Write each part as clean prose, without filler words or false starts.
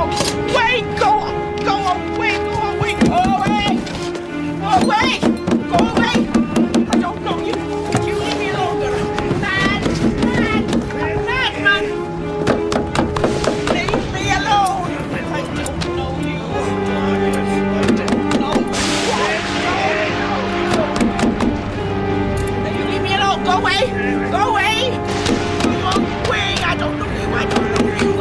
away! Go away! Go away! Go away! Go away! Go away! I don't know you. You leave me alone, girl. Man! Leave me alone. I don't know you. I don't know. You leave me alone. Go away! Go away! Go away! I don't know you. I don't know you.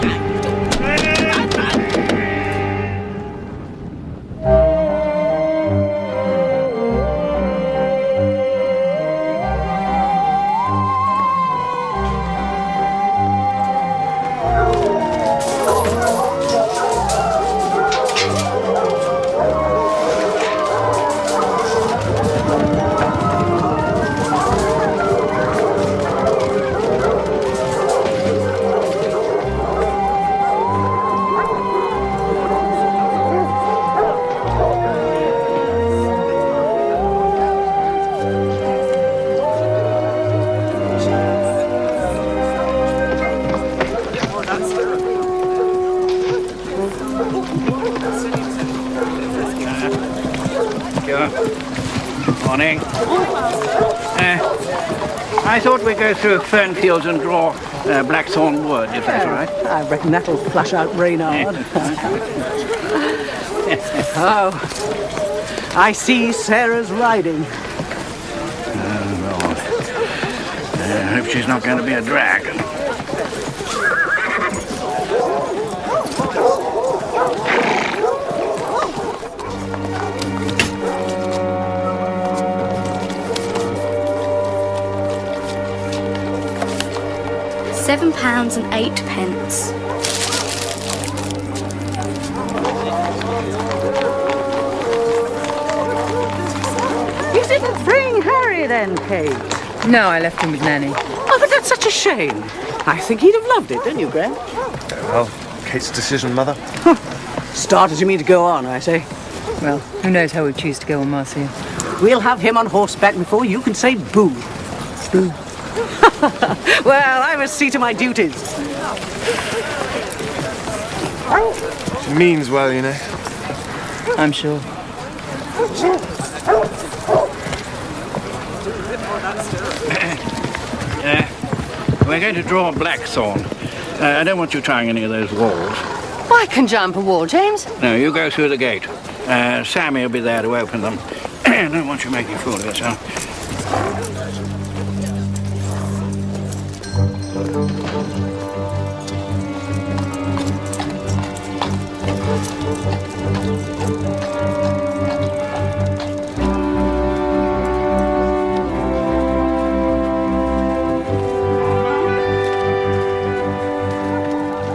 Morning. I thought we'd go through fern fields and draw blackthorn wood, if that's all right. I reckon that'll flush out Reynard. Oh, I see Sarah's riding. Oh, Lord. I hope she's not going to be a drag. £7 and 8 pence. You didn't bring Harry then, Kate? No, I left him with Nanny. Oh, but that's such a shame. I think he'd have loved it, don't you, Graham? Well, Kate's decision, Mother. Start as you mean to go on, I say. Well, who knows how we choose to go on Marcia. We'll have him on horseback before you can say boo. Boo. Well, I must see to my duties. She means well, you know. I'm sure. We're going to draw blackthorn. I don't want you trying any of those walls. I can jump a wall, James. No, you go through the gate. Sammy will be there to open them. I don't want you making a fool of yourself.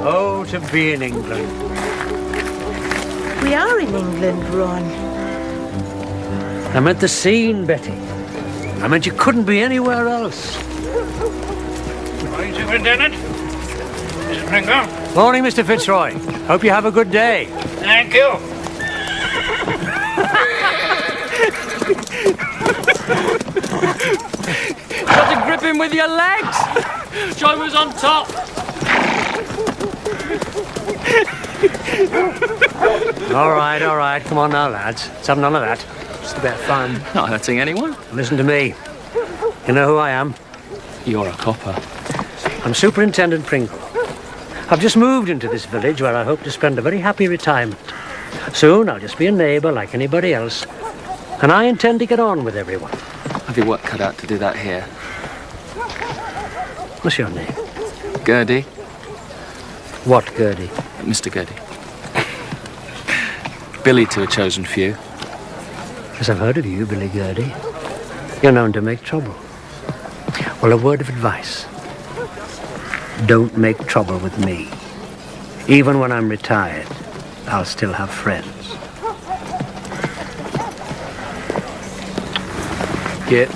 Oh, to be in England. We are in England, Ron. I meant the scene, Betty. I meant you couldn't be anywhere else. Morning, Superintendent. Mr. Pringle. Morning, Mr. Fitzroy. Hope you have a good day. Thank you. Got to grip him with your legs. Joy was on top. All right. Come on now, lads. Let's have none of that. Just a bit of fun. Not hurting anyone. Listen to me. You know who I am? You're a copper. I'm Superintendent Pringle. I've just moved into this village where I hope to spend a very happy retirement. Soon I'll just be a neighbour like anybody else. And I intend to get on with everyone. Have your work cut out to do that here? What's your name? Gertie. What, Gertie? Mr. Gertie. Billy to a chosen few. Yes, I've heard of you, Billy Gertie. You're known to make trouble. Well, a word of advice. Don't make trouble with me. Even when I'm retired, I'll still have friends. Get.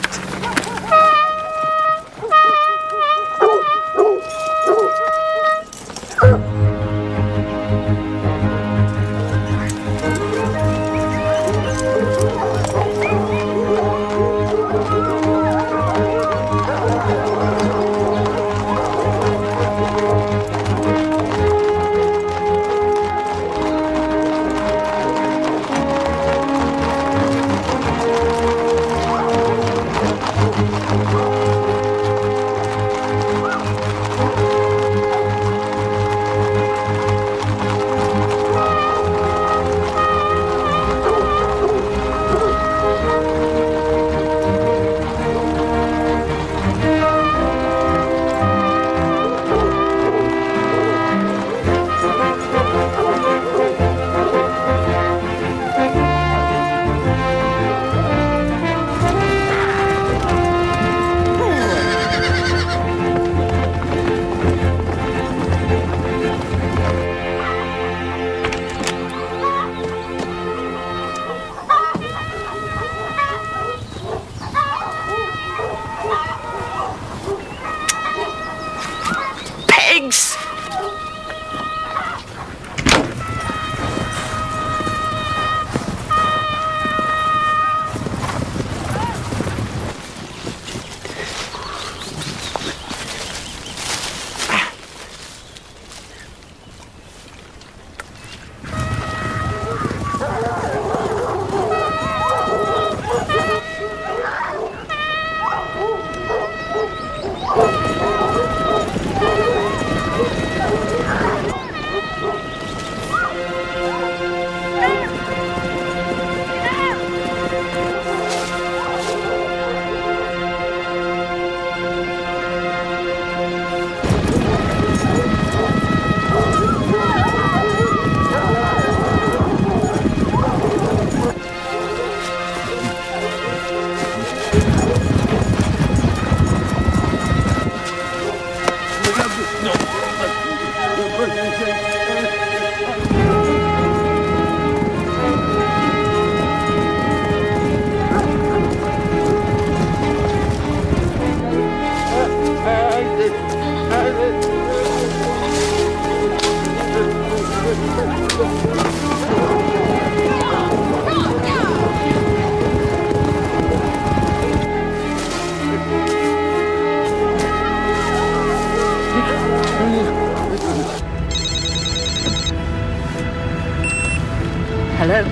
Hello?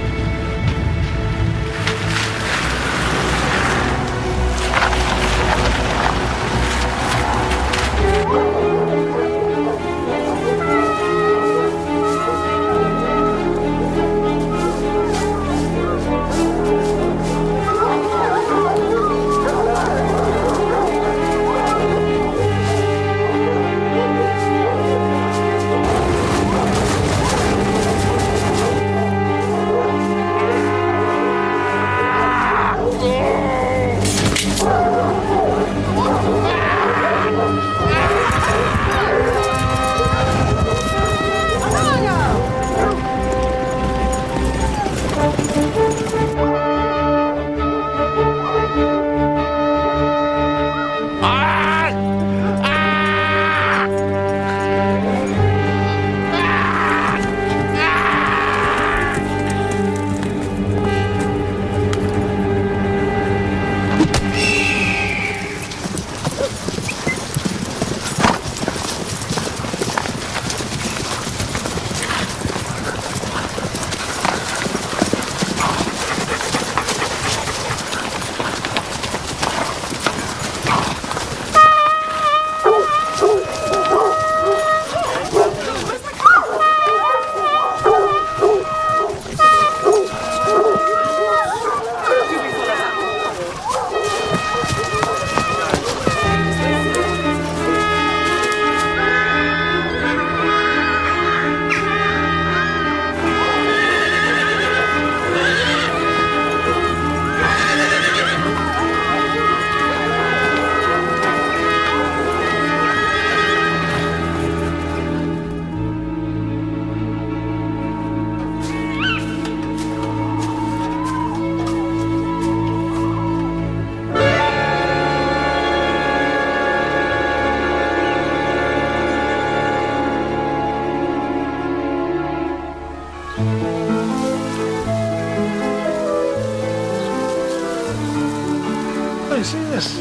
What is this?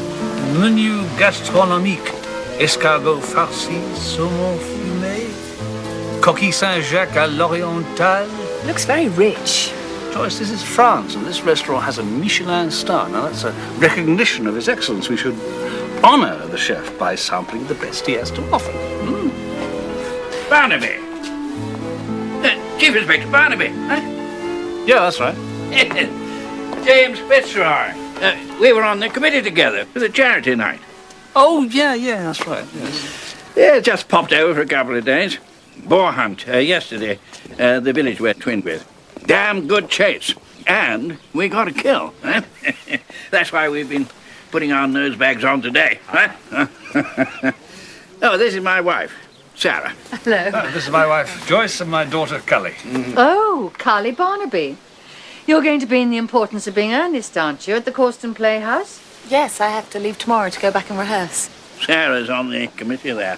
Menu gastronomique. Escargot farci, saumon fumé, coquille Saint-Jacques à l'orientale. Looks very rich. Joyce, this is France, and this restaurant has a Michelin star. Now, that's a recognition of his excellence. We should honor the chef by sampling the best he has to offer. Barnaby. Chief Inspector Barnaby, huh? Yeah, that's right. James Fitzroy. We were on the committee together for the charity night. Oh, yeah, that's right. Yes. Yeah, just popped over for a couple of days. Boar hunt yesterday. The village we're twinned with. Damn good chase. And we got a kill. Huh? That's why we've been putting our nose bags on today. Huh? Oh, this is my wife, Sarah. Hello. This is my wife, Joyce, and my daughter, Cully. Oh, Carly Barnaby. You're going to be in the importance of being earnest, aren't you, at the Corston Playhouse? Yes, I have to leave tomorrow to go back and rehearse. Sarah's on the committee there.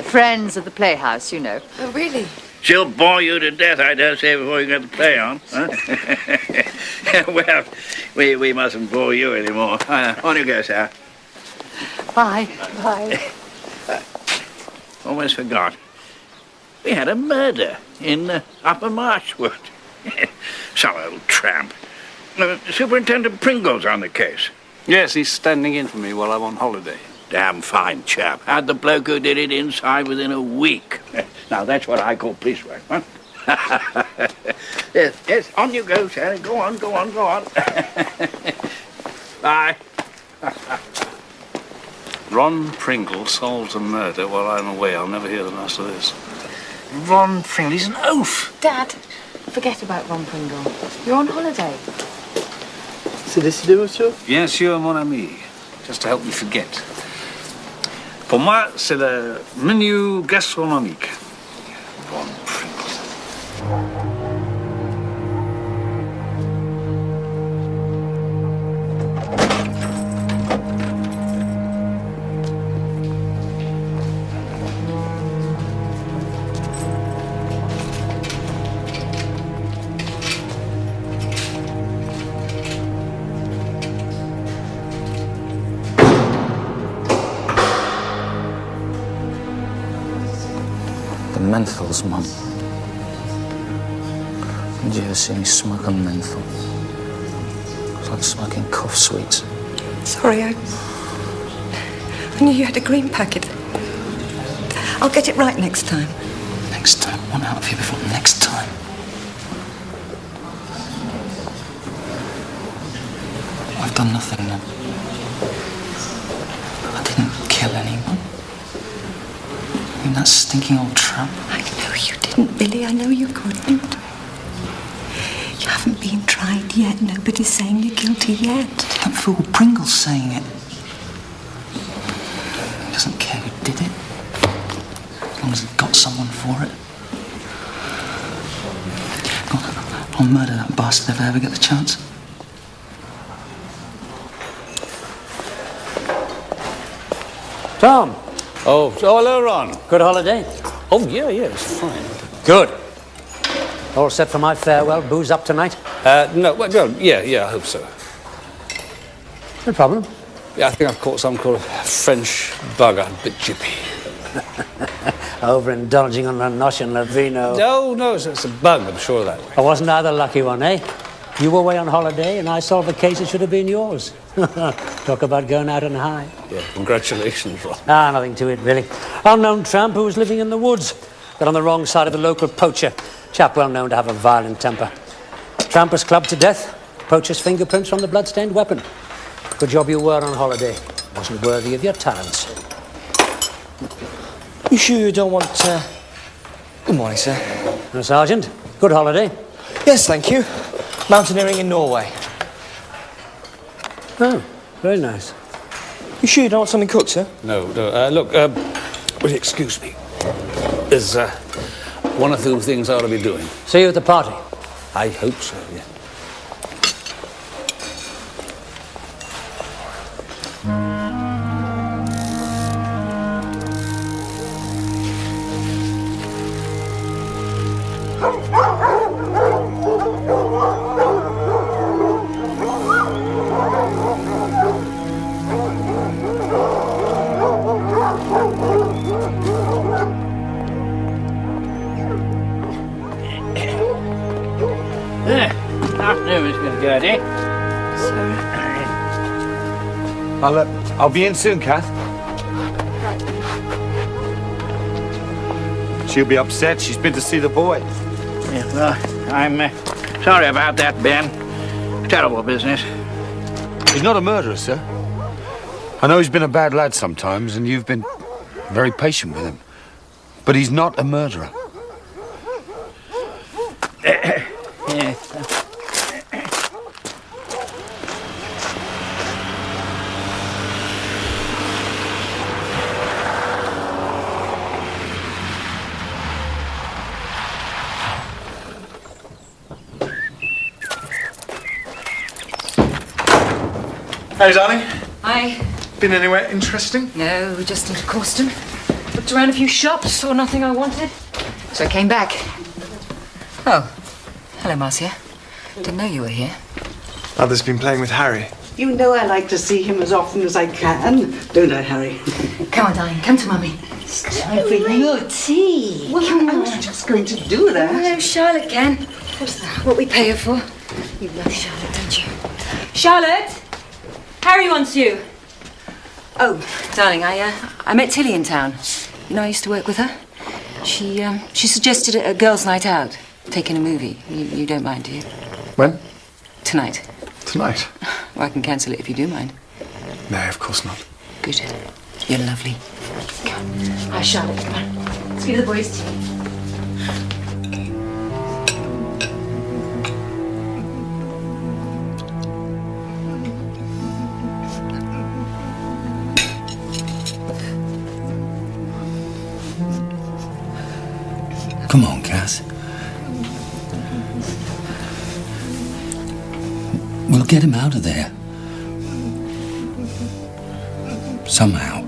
Friends of the Playhouse, you know. Oh, really? She'll bore you to death, I dare say, before you get the play on. Huh? Well, we mustn't bore you anymore. On you go, Sarah. Bye. Bye. Almost forgot. We had a murder in Upper Marchwood. Some old tramp. Superintendent Pringle's on the case. Yes, he's standing in for me while I'm on holiday. Damn fine chap. Had the bloke who did it inside within a week. Now, that's what I call police work, huh? Yes, on you go, Sarah. Go on. Bye. Ron Pringle solves a murder while I'm away. I'll never hear the last of this. Ron Pringle, he's an oaf. Dad, forget about Ron Pringle. You're on holiday. C'est décidé, monsieur? Bien sûr, mon ami. Just to help me forget. Pour moi, c'est le menu gastronomique. Ron Pringle. Mentals, Mum. Did you ever see me smoke a menthol? It's like smoking cough sweets. Sorry, I knew you had a green packet. I'll get it right next time. Next time? What out of here before next time? I've done nothing then. I didn't kill anyone. I mean, that stinking old tramp. I know you didn't, Billy. I know you couldn't. You haven't been tried yet. Nobody's saying you're guilty yet. That fool Pringle's saying it. He doesn't care who did it. As long as he got someone for it. I'll murder that bastard if I ever get the chance. Tom. Oh, hello, Ron. Good holiday? Oh, yeah, it was fine. Good. All set for my farewell? Booze up tonight? No, well, yeah, I hope so. No problem. Yeah, I think I've caught some called French bug. I'm a bit jippy. Overindulging on La Noche and La Vino. No, it's a bug, I'm sure of that. I wasn't I the lucky one, eh? You were away on holiday and I solved a case that should have been yours. Talk about going out on high. Yeah, congratulations, Ron. Nothing to it, really. Unknown tramp who was living in the woods. Got on the wrong side of the local poacher. Chap well known to have a violent temper. Tramp was clubbed to death. Poacher's fingerprints on the bloodstained weapon. Good job you were on holiday. Wasn't worthy of your talents. You sure you don't want, Good morning, sir. No, Sergeant. Good holiday. Yes, thank you. Mountaineering in Norway. Oh, very nice. You sure you don't want something cooked, sir? No, look, will you excuse me? There's, one or two things I ought to be doing. See you at the party. I hope so, yeah. Afternoon, Mr. Gertie. I'll be in soon, Kath. She'll be upset. She's been to see the boy. Yeah, well, I'm sorry about that, Ben. Terrible business. He's not a murderer, sir. I know he's been a bad lad sometimes, and you've been very patient with him. But he's not a murderer. Yeah. Hey, darling. Hi. Been anywhere interesting? No, just into Causton. Looked around a few shops, saw nothing I wanted. So I came back. Oh. Hello, Marcia. Didn't know you were here. Mother's been playing with Harry. You know I like to see him as often as I can, don't I, Harry? Come on, darling. Come to Mummy. It's time for your tea. Well, I was just going to do that. No, Charlotte can. What's that? What we pay her for? You love Charlotte, don't you? Charlotte! Harry wants you. Oh, darling, I met Tilly in town. You know, I used to work with her. She suggested a girls' night out, taking a movie. You don't mind, do you? When? Tonight. Tonight? Well, I can cancel it if you do mind. No, of course not. Good. You're lovely. Come on. Hi, Charlotte, come on. Let's give the boys tea. Come on, Cass. We'll get him out of there. Somehow.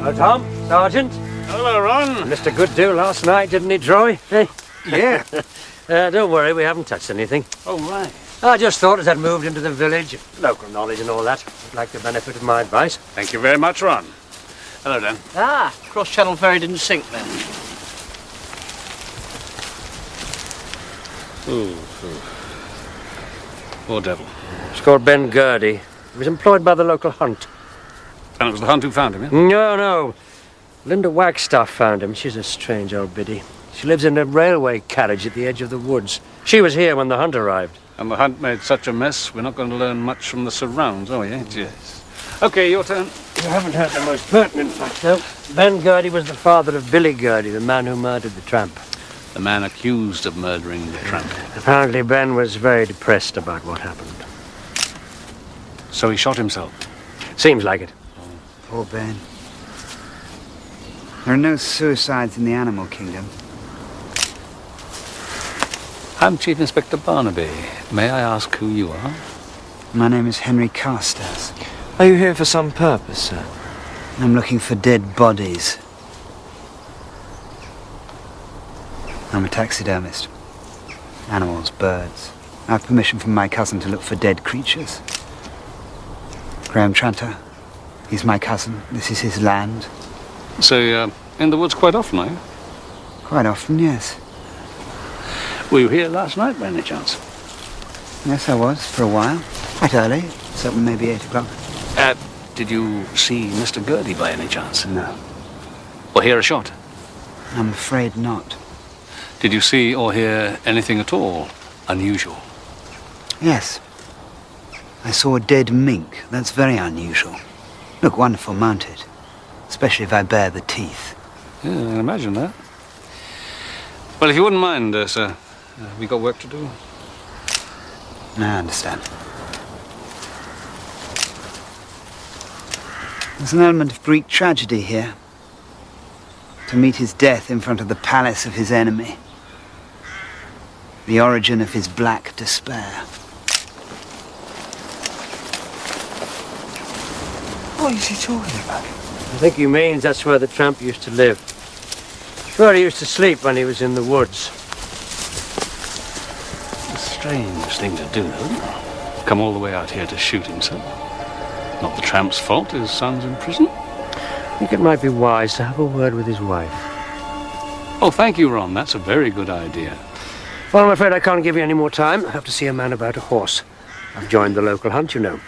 Hello, Tom. Sergeant. Hello, Ron. Mr. Good do last night, didn't he, Troy? Hey? Yeah. Don't worry, we haven't touched anything. Oh, right. I just thought as I'd moved into the village, local knowledge and all that, I'd like the benefit of my advice. Thank you very much, Ron. Hello, Dan. Ah, cross-channel ferry didn't sink then. Ooh. Poor devil. It's called Ben Gertie. He was employed by the local hunt. And it was the hunt who found him, yeah? No. Linda Wagstaff found him. She's a strange old biddy. She lives in a railway carriage at the edge of the woods. She was here when the hunt arrived. And the hunt made such a mess, we're not going to learn much from the surrounds, are we, eh? Yes. OK, your turn. You haven't heard the most pertinent fact, though. Ben Gertie was the father of Billy Gertie, the man who murdered the tramp. The man accused of murdering the tramp. Apparently Ben was very depressed about what happened. So he shot himself? Seems like it. Poor Ben. There are no suicides in the animal kingdom. I'm Chief Inspector Barnaby. May I ask who you are? My name is Henry Carstairs. Are you here for some purpose, sir? I'm looking for dead bodies. I'm a taxidermist. Animals, birds. I have permission from my cousin to look for dead creatures. Graham Tranter. He's my cousin. This is his land. So you're in the woods quite often, are you? Quite often, yes. Were you here last night by any chance? Yes, I was, for a while. Quite early. It's open maybe 8 o'clock. Did you see Mr. Gertie by any chance? No. Or hear a shot? I'm afraid not. Did you see or hear anything at all unusual? Yes. I saw a dead mink. That's very unusual. Look wonderful mounted. Especially if I bare the teeth. Yeah, I can imagine that. Well, if you wouldn't mind, sir, we got work to do. I understand. There's an element of Greek tragedy here. To meet his death in front of the palace of his enemy. The origin of his black despair. What is he talking about? I think he means that's where the tramp used to live. Where he used to sleep when he was in the woods. A strange thing to do, though. Come all the way out here to shoot himself. Not the tramp's fault his son's in prison. I think it might be wise to have a word with his wife. Oh, thank you, Ron. That's a very good idea. Well, I'm afraid I can't give you any more time. I have to see a man about a horse. I've joined the local hunt, you know.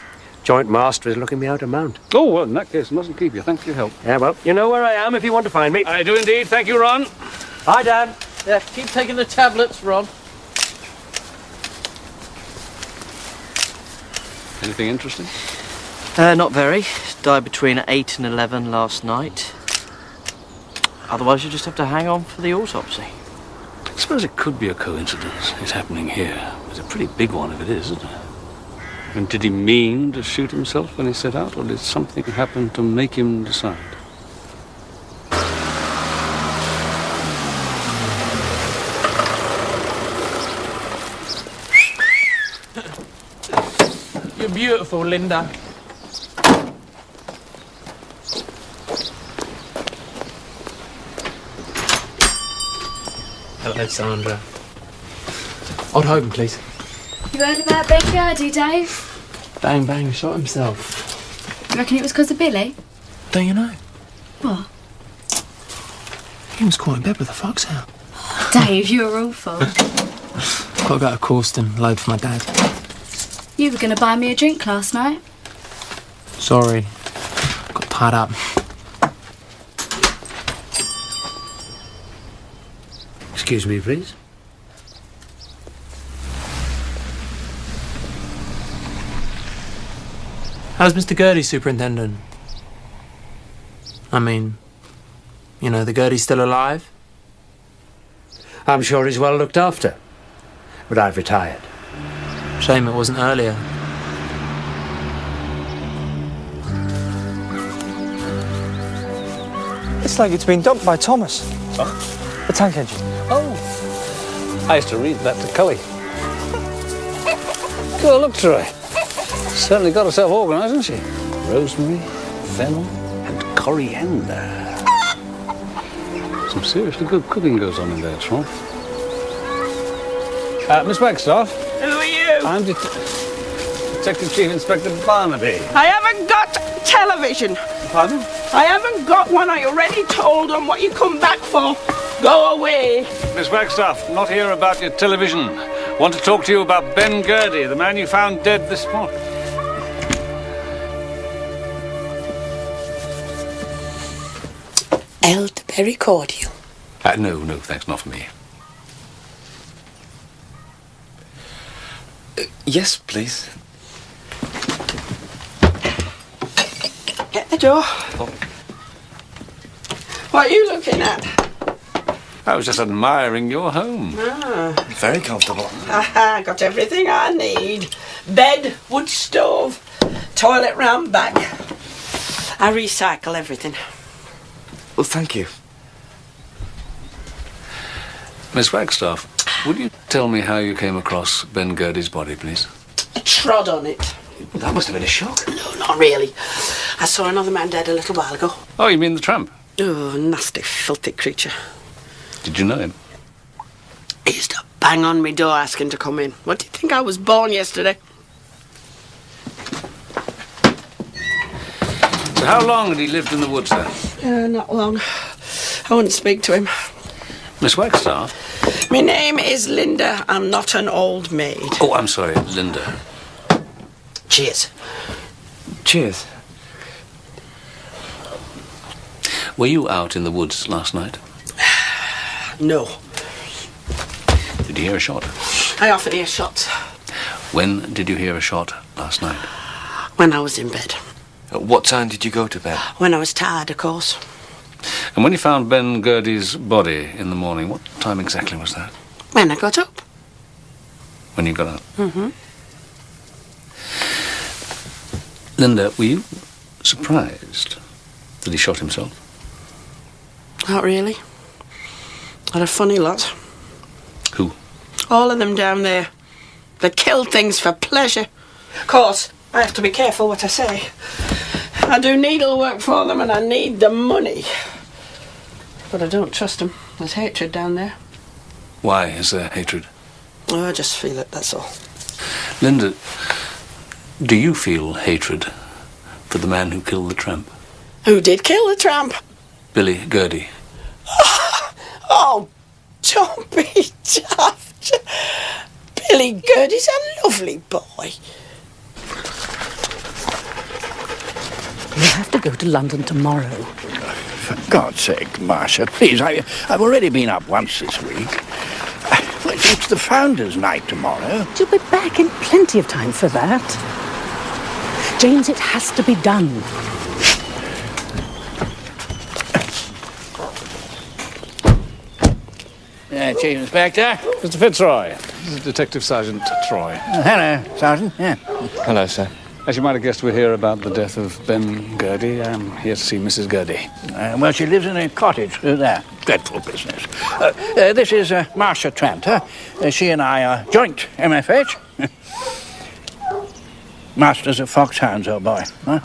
Joint master is looking me out a mount. Oh, well, in that case, I mustn't keep you. Thanks for your help. Yeah, well, you know where I am if you want to find me. I do indeed. Thank you, Ron. Hi, Dan. Yeah, keep taking the tablets, Ron. Anything interesting? Not very. Died between 8 and 11 last night. Otherwise, you just have to hang on for the autopsy. I suppose it could be a coincidence. It's happening here. It's a pretty big one if it is, isn't it? And did he mean to shoot himself when he set out, or did something happen to make him decide? You're beautiful, Linda. Hello, Sandra. Odd Hogan, please. You heard about Ben Gertie, Dave? Bang Bang shot himself. You reckon it was because of Billy? Don't you know? What? He was caught in bed with a foxhound. Dave, you're awful. Got to go to Corston, load for my dad. You were going to buy me a drink last night. Sorry. Got tied up. Excuse me, please. How's Mr. Gertie, Superintendent? I mean, you know, the Gertie's still alive? I'm sure he's well looked after. But I've retired. Shame it wasn't earlier. It's like it's been dumped by Thomas. What? The tank engine. Oh, I used to read that to Cully. Good, look, Troy. Certainly got herself organised, hasn't she? Rosemary, fennel, and coriander. Some seriously good cooking goes on in there, Troll. Miss Wagstaff? Who are you? I'm Detective Chief Inspector Barnaby. I haven't got television. Pardon? I haven't got one. I already told them what you come back for. Go away. Miss Wagstaff, not here about your television. Want to talk to you about Ben Gertie, the man you found dead this morning. Elderberry cordial. No, thanks, not for me. Yes, please. Get the door. What are you looking at? I was just admiring your home. Ah. Very comfortable. Haha, got everything I need. Bed, wood stove, toilet round back. I recycle everything. Well, thank you. Miss Wagstaff, would you tell me how you came across Ben Gertie's body, please? I trod on it. Well, that must have been a shock. No, not really. I saw another man dead a little while ago. Oh, you mean the tramp? Oh, nasty, filthy creature. Did you know him? He used to bang on my door asking to come in. What do you think I was born yesterday? So how long had he lived in the woods then? Not long. I wouldn't speak to him. Miss Wagstaff? My name is Linda. I'm not an old maid. Oh, I'm sorry, Linda. Cheers. Cheers. Were you out in the woods last night? No. Did you hear a shot? I often hear shots. When did you hear a shot last night? When I was in bed. At what time did you go to bed? When I was tired, of course. And when you found Ben Gertie's body in the morning, what time exactly was that? When I got up. When you got up? Mm-hmm. Linda, were you surprised that he shot himself? Not really. What a funny lot. Who? All of them down there. They kill things for pleasure. Of course, I have to be careful what I say. I do needlework for them and I need the money. But I don't trust them. There's hatred down there. Why is there hatred? Oh, I just feel it, that's all. Linda, do you feel hatred for the man who killed the tramp? Who did kill the tramp? Billy Gertie. Oh, don't be daft. Billy Gertie's a lovely boy. You have to go to London tomorrow. For God's sake, Marcia, please, I've already been up once this week. Well, it's the Founders' Night tomorrow. You'll be back in plenty of time for that. James, it has to be done. Chief Inspector. Mr. Fitzroy. This is Detective Sergeant Troy. Hello, Sergeant. Yeah. Hello, sir. As you might have guessed, we're here about the death of Ben Gertie. I'm here to see Mrs. Gertie. Well, she lives in a cottage there. Dreadful business. This is Marcia Tranter. She and I are joint MFH. Masters of Foxhounds, old boy. Huh?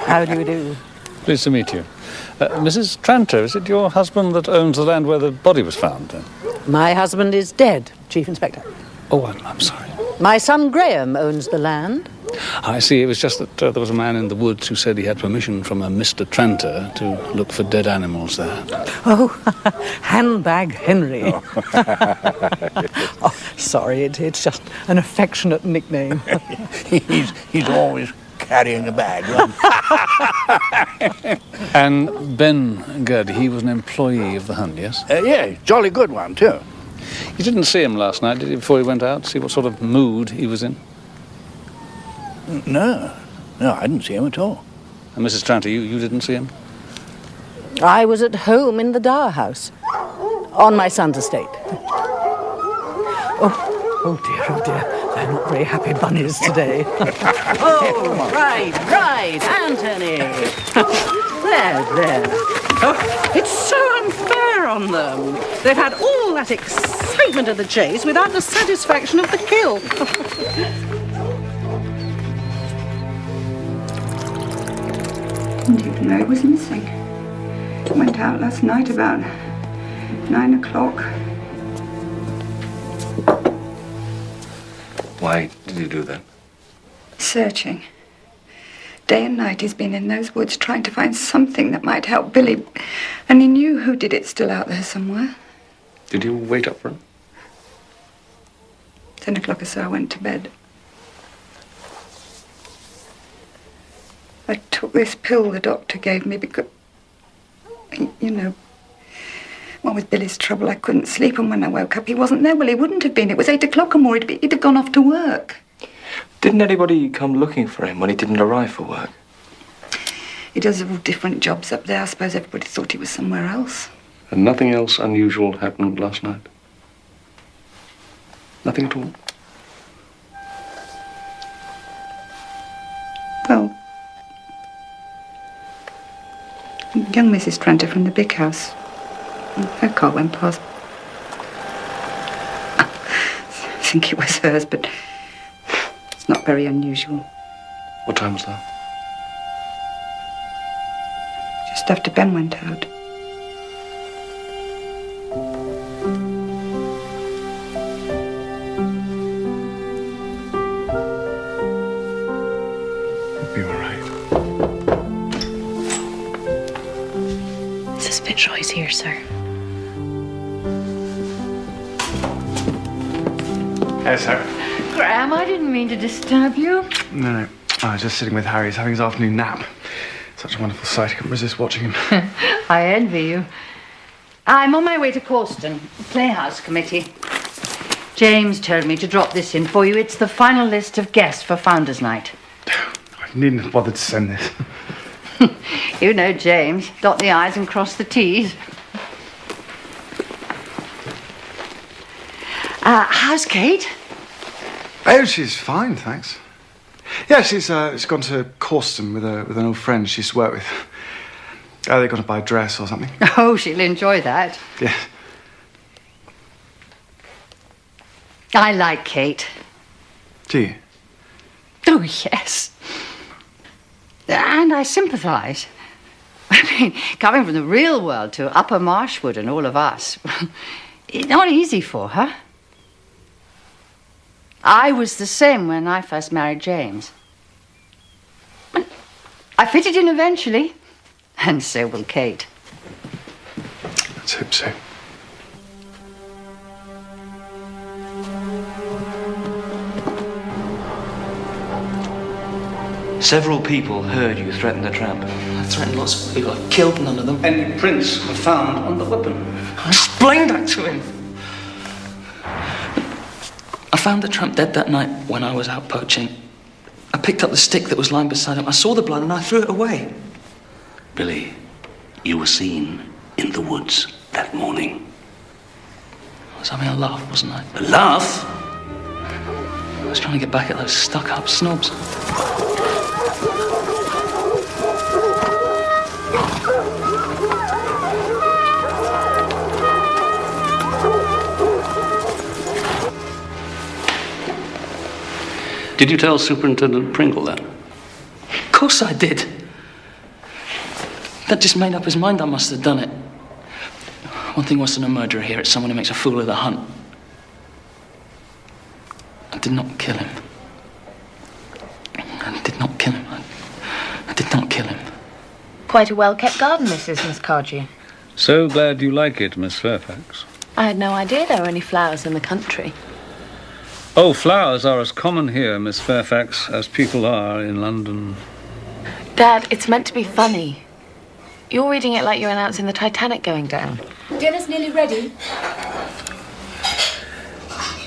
How do you do? Pleased to meet you. Mrs. Tranter, is it your husband that owns the land where the body was found? My husband is dead, Chief Inspector. Oh, I'm sorry. My son Graham owns the land. I see. It was just that there was a man in the woods who said he had permission from a Mr. Tranter to look for dead animals there. Oh, Handbag Henry. Oh, sorry, it's just an affectionate nickname. he's always carrying a bag. And Ben Gertie, he was an employee of the Hunt, yes? Yeah, jolly good one, too. You didn't see him last night, did you, before he went out? See what sort of mood he was in? No, I didn't see him at all. And Mrs. Tranter, you didn't see him? I was at home in the Dower House, on my son's estate. Oh dear, they're not very happy bunnies today. Oh, right, Anthony. There. Oh, it's so unfair on them. They've had all that excitement of the chase without the satisfaction of the kill. didn't even know he was missing. Went out last night about 9 o'clock. Why did you do that? Searching. Day and night he's been in those woods trying to find something that might help Billy. And he knew who did it still out there somewhere. Did you wait up for him? 10 o'clock or so I went to bed. I took this pill the doctor gave me because, you know, well, with Billy's trouble I couldn't sleep, and when I woke up he wasn't there. Well, he wouldn't have been. It was 8 o'clock or more. He'd have gone off to work. Didn't anybody come looking for him when he didn't arrive for work? He does all different jobs up there. I suppose everybody thought he was somewhere else. And nothing else unusual happened last night? Nothing at all? Well, young Mrs. Tranter from the big house. Her car went past. I think it was hers, but it's not very unusual. What time was that? Just after Ben went out. It'll be all right. Mrs. Fitzroy's here, sir. Yes, sir. Graham, I didn't mean to disturb you. No. I was just sitting with Harry. He's having his afternoon nap. Such a wonderful sight. I couldn't resist watching him. I envy you. I'm on my way to Causton, Playhouse Committee. James told me to drop this in for you. It's the final list of guests for Founders' Night. I needn't have bothered to send this. You know James. Dot the I's and cross the T's. How's Kate? Oh, she's fine, thanks. Yeah, she's gone to Causton with an old friend she used to work with. They're going to buy a dress or something. Oh, she'll enjoy that. Yeah. I like Kate. Do you? Oh, yes. And I sympathise. I mean, coming from the real world to Upper Marshwood and all of us, it's not easy for her. I was the same when I first married James. I fitted in eventually, and so will Kate. Let's hope so. Several people heard you threaten the tramp. I threatened lots of people. I killed none of them. Any prints were found on the weapon? I explained that to him. I found the tramp dead that night when I was out poaching. I picked up the stick that was lying beside him. I saw the blood and I threw it away. Billy, you were seen in the woods that morning. I was having a laugh, wasn't I? A laugh? I was trying to get back at those stuck-up snobs. Did you tell Superintendent Pringle that? Of course I did. That just made up his mind I must have done it. One thing worse than a murderer here, it's someone who makes a fool of the hunt. I did not kill him. I did not kill him. I did not kill him. Quite a well-kept garden, Miss Cardew. So glad you like it, Miss Fairfax. I had no idea there were any flowers in the country. Oh, flowers are as common here, Miss Fairfax, as people are in London. Dad, it's meant to be funny. You're reading it like you're announcing the Titanic going down. Dinner's nearly ready.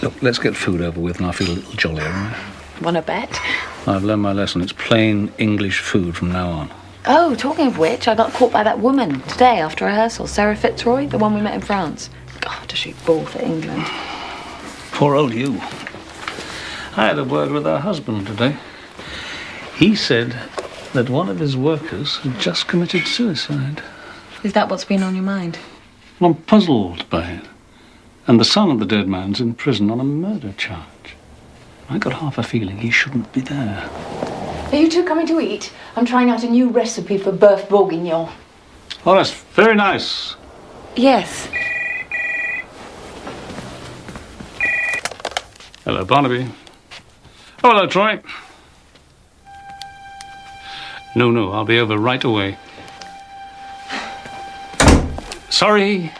Look, let's get food over with and I'll feel a little jollier, all right? Want to bet? I've learned my lesson. It's plain English food from now on. Oh, talking of which, I got caught by that woman today after rehearsal. Sarah Fitzroy, the one we met in France. God, does she ball for England? Poor old you. I had a word with her husband today. He said that one of his workers had just committed suicide. Is that what's been on your mind? Well, I'm puzzled by it. And the son of the dead man's in prison on a murder charge. I got half a feeling he shouldn't be there. Are you two coming to eat? I'm trying out a new recipe for beef bourguignon. Oh, that's very nice. Yes. Hello, Barnaby. Oh, hello, Troy. No, I'll be over right away. Sorry.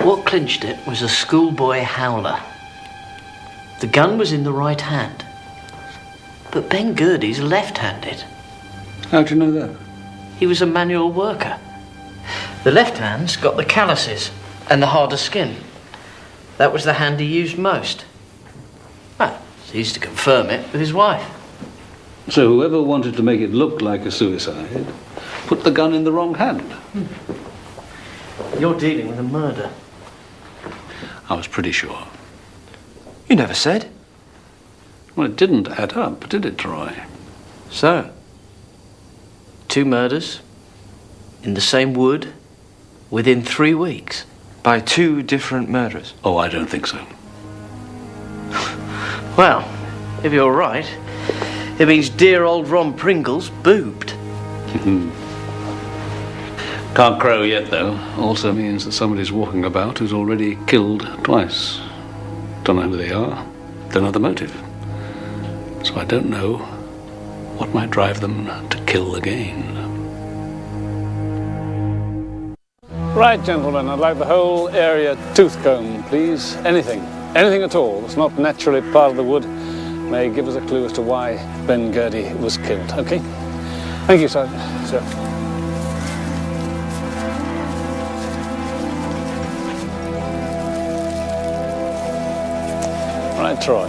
What clinched it was a schoolboy howler. The gun was in the right hand. But Ben Gertie's left-handed. How'd you know that? He was a manual worker. The left hand's got the calluses and the harder skin. That was the hand he used most. Well, it's easy to confirm it with his wife. So whoever wanted to make it look like a suicide put the gun in the wrong hand. You're dealing with a murder. I was pretty sure. You never said. Well, it didn't add up, did it, Troy? So, 2 murders in the same wood within 3 weeks. By 2 different murderers? Oh, I don't think so. Well, if you're right, it means dear old Ron Pringle's boobed. Can't crow yet, though. Also means that somebody's walking about who's already killed twice. Don't know who they are. Don't know the motive. So I don't know what might drive them to kill again. Right, gentlemen, I'd like the whole area tooth-combed, please. Anything at all that's not naturally part of the wood may give us a clue as to why Ben Gertie was killed, okay? Thank you, Sergeant. Sir. Right, Troy.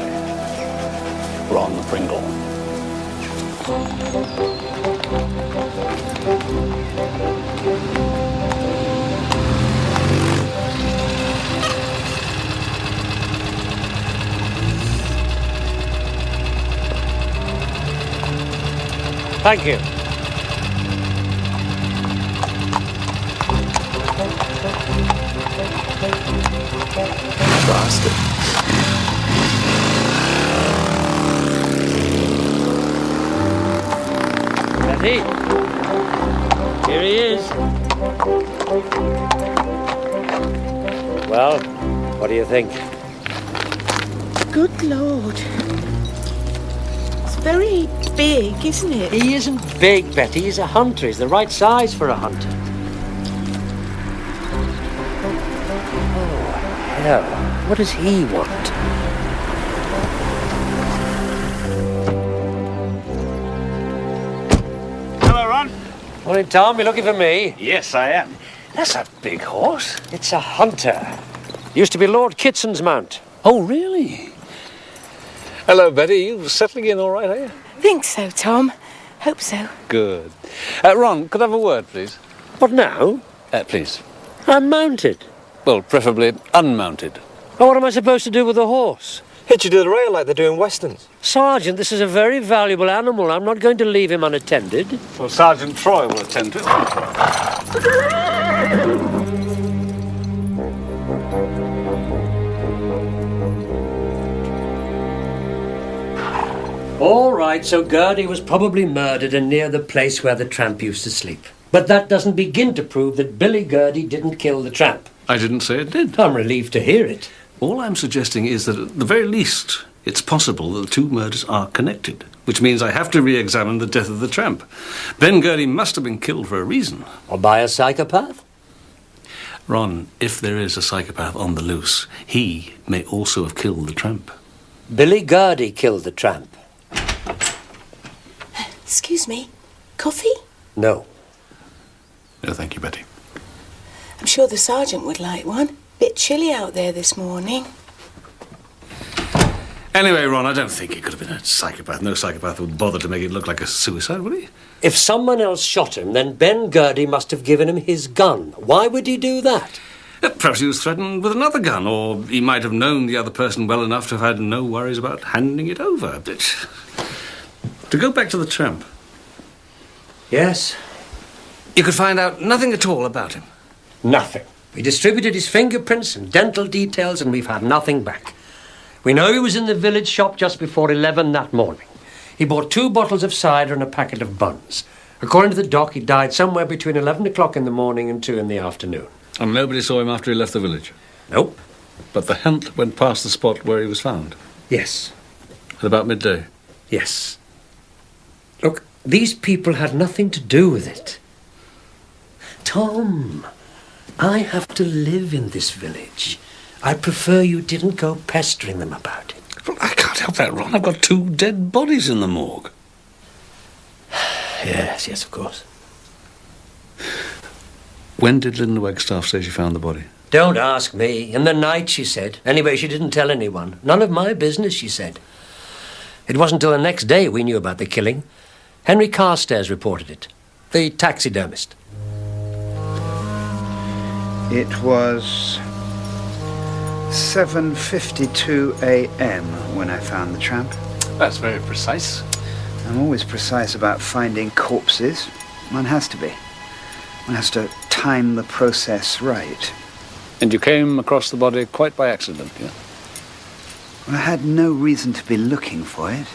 Ron Pringle. Thank you. Bastard. Gertie. Here he is. Well, what do you think? Good Lord. It's very big, isn't it? He isn't big, Betty. He's a hunter. He's the right size for a hunter. Oh, hell. What does he want? Hello, Ron. Morning, Tom. You looking for me? Yes, I am. That's a big horse. It's a hunter. Used to be Lord Kitson's mount. Oh, really? Hello, Betty. You settling in all right, are you? Think so, Tom. Hope so. Good. Ron, could I have a word, please? What now? Please. I'm mounted. Well, preferably unmounted. Oh, what am I supposed to do with the horse? Hitch you to the rail like they do in westerns. Sergeant, this is a very valuable animal. I'm not going to leave him unattended. Well, Sergeant Troy will attend to it. All right, so Gertie was probably murdered and near the place where the tramp used to sleep. But that doesn't begin to prove that Billy Gertie didn't kill the tramp. I didn't say it did. I'm relieved to hear it. All I'm suggesting is that at the very least, it's possible that the 2 murders are connected, which means I have to re-examine the death of the tramp. Ben Gertie must have been killed for a reason. Or by a psychopath? Ron, if there is a psychopath on the loose, he may also have killed the tramp. Billy Gertie killed the tramp. Excuse me. Coffee? No. No, thank you, Betty. I'm sure the sergeant would like one. Bit chilly out there this morning. Anyway, Ron, I don't think he could have been a psychopath. No psychopath would bother to make it look like a suicide, would he? If someone else shot him, then Ben Gertie must have given him his gun. Why would he do that? Perhaps he was threatened with another gun, or he might have known the other person well enough to have had no worries about handing it over. But to go back to the tramp. Yes? You could find out nothing at all about him. Nothing. We distributed his fingerprints and dental details, and we've had nothing back. We know he was in the village shop just before 11 that morning. He bought 2 bottles of cider and a packet of buns. According to the doc, he died somewhere between 11 o'clock in the morning and 2 in the afternoon. And nobody saw him after he left the village? Nope. But the hunt went past the spot where he was found? Yes. At about midday? Yes. Look, these people had nothing to do with it. Tom, I have to live in this village. I prefer you didn't go pestering them about it. Well, I can't help that, Ron. I've got 2 dead bodies in the morgue. Yes, of course. When did Linda Wagstaff say she found the body? Don't ask me. In the night, she said. Anyway, she didn't tell anyone. None of my business, she said. It wasn't till the next day we knew about the killing. Henry Carstairs reported it. The taxidermist. It was 7:52 a.m. when I found the tramp. That's very precise. I'm always precise about finding corpses. One has to be. One has to time the process right. And you came across the body quite by accident, yeah? Well, I had no reason to be looking for it.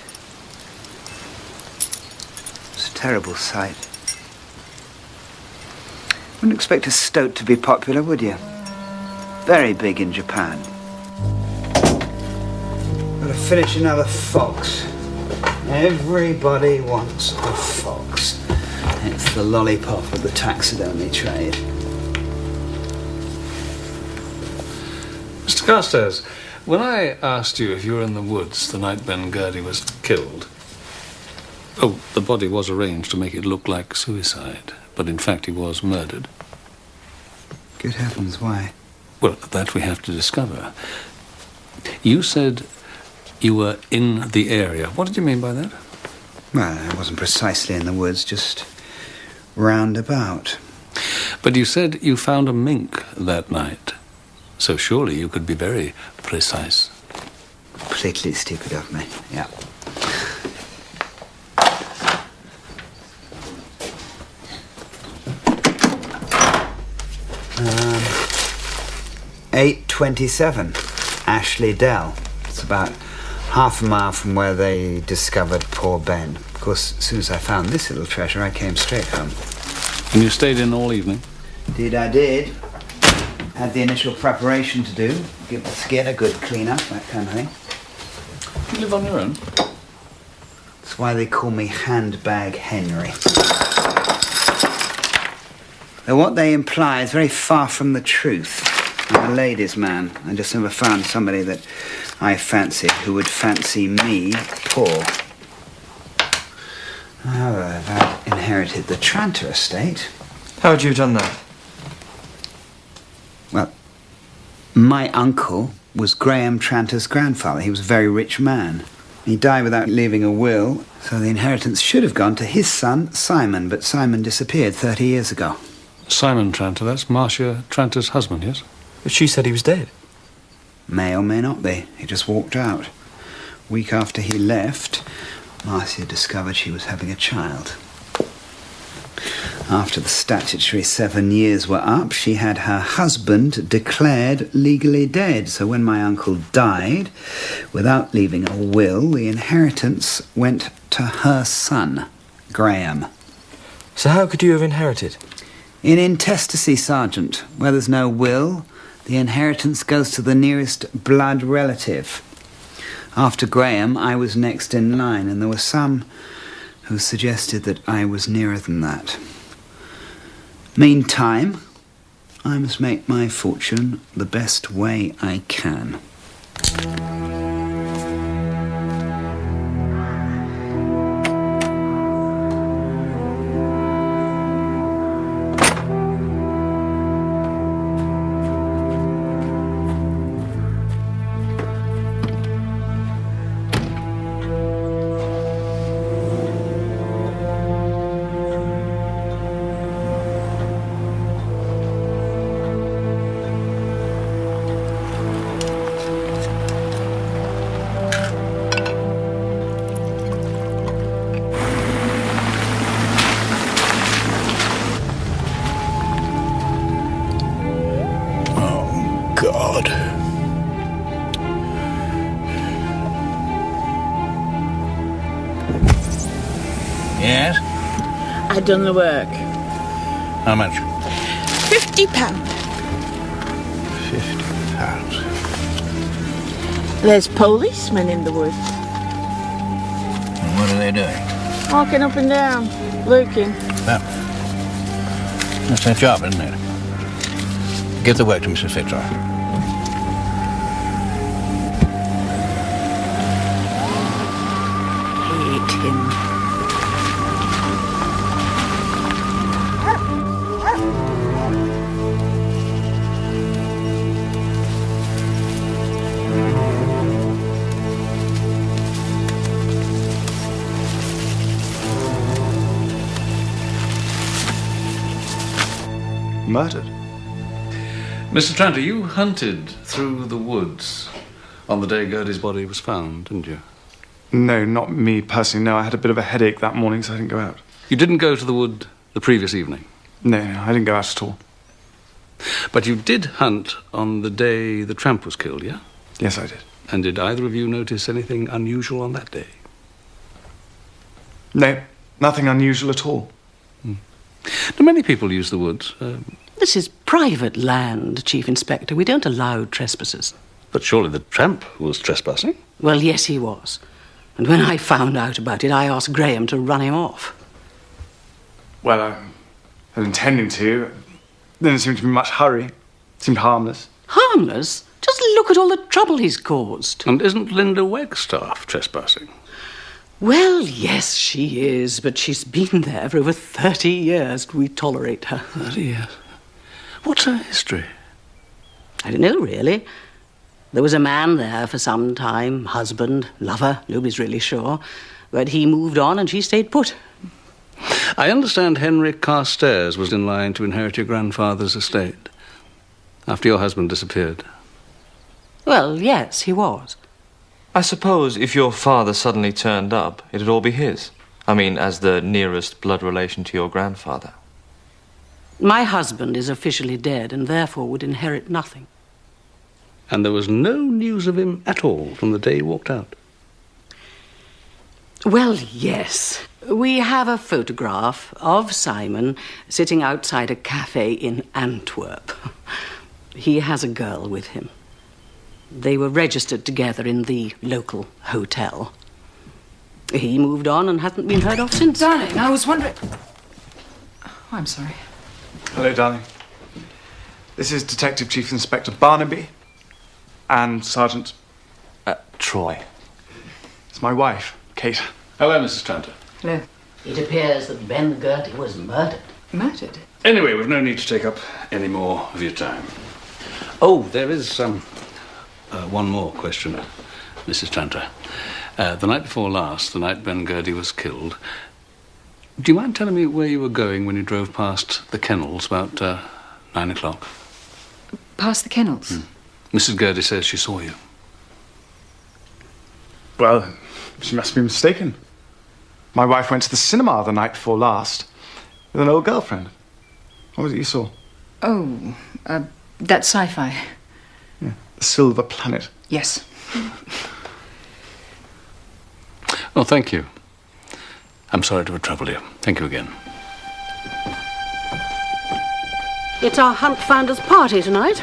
It's a terrible sight. Wouldn't expect a stoat to be popular, would you? Very big in Japan. Gotta finish another fox. Everybody wants a fox. It's the lollipop of the taxidermy trade. Mr. Carstairs, when I asked you if you were in the woods the night Ben Gertie was killed... Oh, the body was arranged to make it look like suicide, but in fact he was murdered. Good heavens, why? Well, that we have to discover. You said you were in the area. What did you mean by that? Well, I wasn't precisely in the woods, just round about. But you said you found a mink that night. So surely you could be very precise. Completely stupid of me, yeah. 827 Ashley Dell. It's about half a mile from where they discovered poor Ben. Of course, as soon as I found this little treasure, I came straight home. And you stayed in all evening? Indeed I did. Had the initial preparation to do. Give the skin a good clean-up, that kind of thing. You live on your own? That's why they call me Handbag Henry. Though what they imply is very far from the truth. I'm a ladies' man. I just never found somebody that I fancied who would fancy me poor. However, I've inherited the Tranter estate. How had you done that? Well, my uncle was Graham Tranter's grandfather. He was a very rich man. He died without leaving a will, so the inheritance should have gone to his son, Simon, but Simon disappeared 30 years ago. Simon Tranter, that's Marcia Tranter's husband, yes? But she said he was dead. May or may not be. He just walked out. A week after he left, Marcia discovered she was having a child. After the statutory 7 years were up, she had her husband declared legally dead. So when my uncle died, without leaving a will, the inheritance went to her son, Graham. So how could you have inherited? In intestacy, Sergeant. Where there's no will, the inheritance goes to the nearest blood relative. After Graham, I was next in line, and there were some who suggested that I was nearer than that. Meantime, I must make my fortune the best way I can. Yes? I done the work. How much? £50. £50. There's policemen in the woods. And what are they doing? Walking up and down, looking. Well, that's their job, isn't it? Give the work to Mrs. Fitzroy. Hate him. Murdered? Mr. Tranter, you hunted through the woods on the day Gertie's body was found, didn't you? No, not me personally. No, I had a bit of a headache that morning, so I didn't go out. You didn't go to the wood the previous evening? No, I didn't go out at all. But you did hunt on the day the tramp was killed, yeah? Yes, I did. And did either of you notice anything unusual on that day? No, nothing unusual at all. Do many people use the woods? This is private land, Chief Inspector. We don't allow trespassers. But surely the tramp was trespassing? Well, yes, he was. And when I found out about it, I asked Graham to run him off. Well, I was intending to. There didn't seem to be much hurry. It seemed harmless. Harmless? Just look at all the trouble he's caused. And isn't Linda Wagstaff trespassing? Well, yes, she is, but she's been there for over 30 years. We tolerate her. 30 years? What's her history? I don't know, really. There was a man there for some time, husband, lover, nobody's really sure. But he moved on and she stayed put. I understand Henry Carstairs was in line to inherit your grandfather's estate after your husband disappeared. Well, yes, he was. I suppose if your father suddenly turned up, it'd all be his. I mean, as the nearest blood relation to your grandfather. My husband is officially dead and therefore would inherit nothing. And there was no news of him at all from the day he walked out? Well, yes. We have a photograph of Simon sitting outside a cafe in Antwerp. He has a girl with him. They were registered together in the local hotel. He moved on and hasn't been heard of since. Darling, I was wondering... Oh, I'm sorry. Hello, darling. This is Detective Chief Inspector Barnaby and Sergeant... Troy. It's my wife, Kate. Hello, Mrs. Tranter. Hello. It appears that Ben Gertie was murdered. Murdered? Anyway, we've no need to take up any more of your time. Oh, there is one more question, Mrs. Tranter. The night before last, the night Ben Gertie was killed, do you mind telling me where you were going when you drove past the kennels about 9 o'clock? Past the kennels? Mrs. Gertie says she saw you. Well, she must be mistaken. My wife went to the cinema the night before last with an old girlfriend. What was it you saw? Oh, that sci-fi. Yeah, the Silver Planet. Yes. Oh, thank you. I'm sorry to have troubled you. Thank you again. It's our Hunt Founder's party tonight.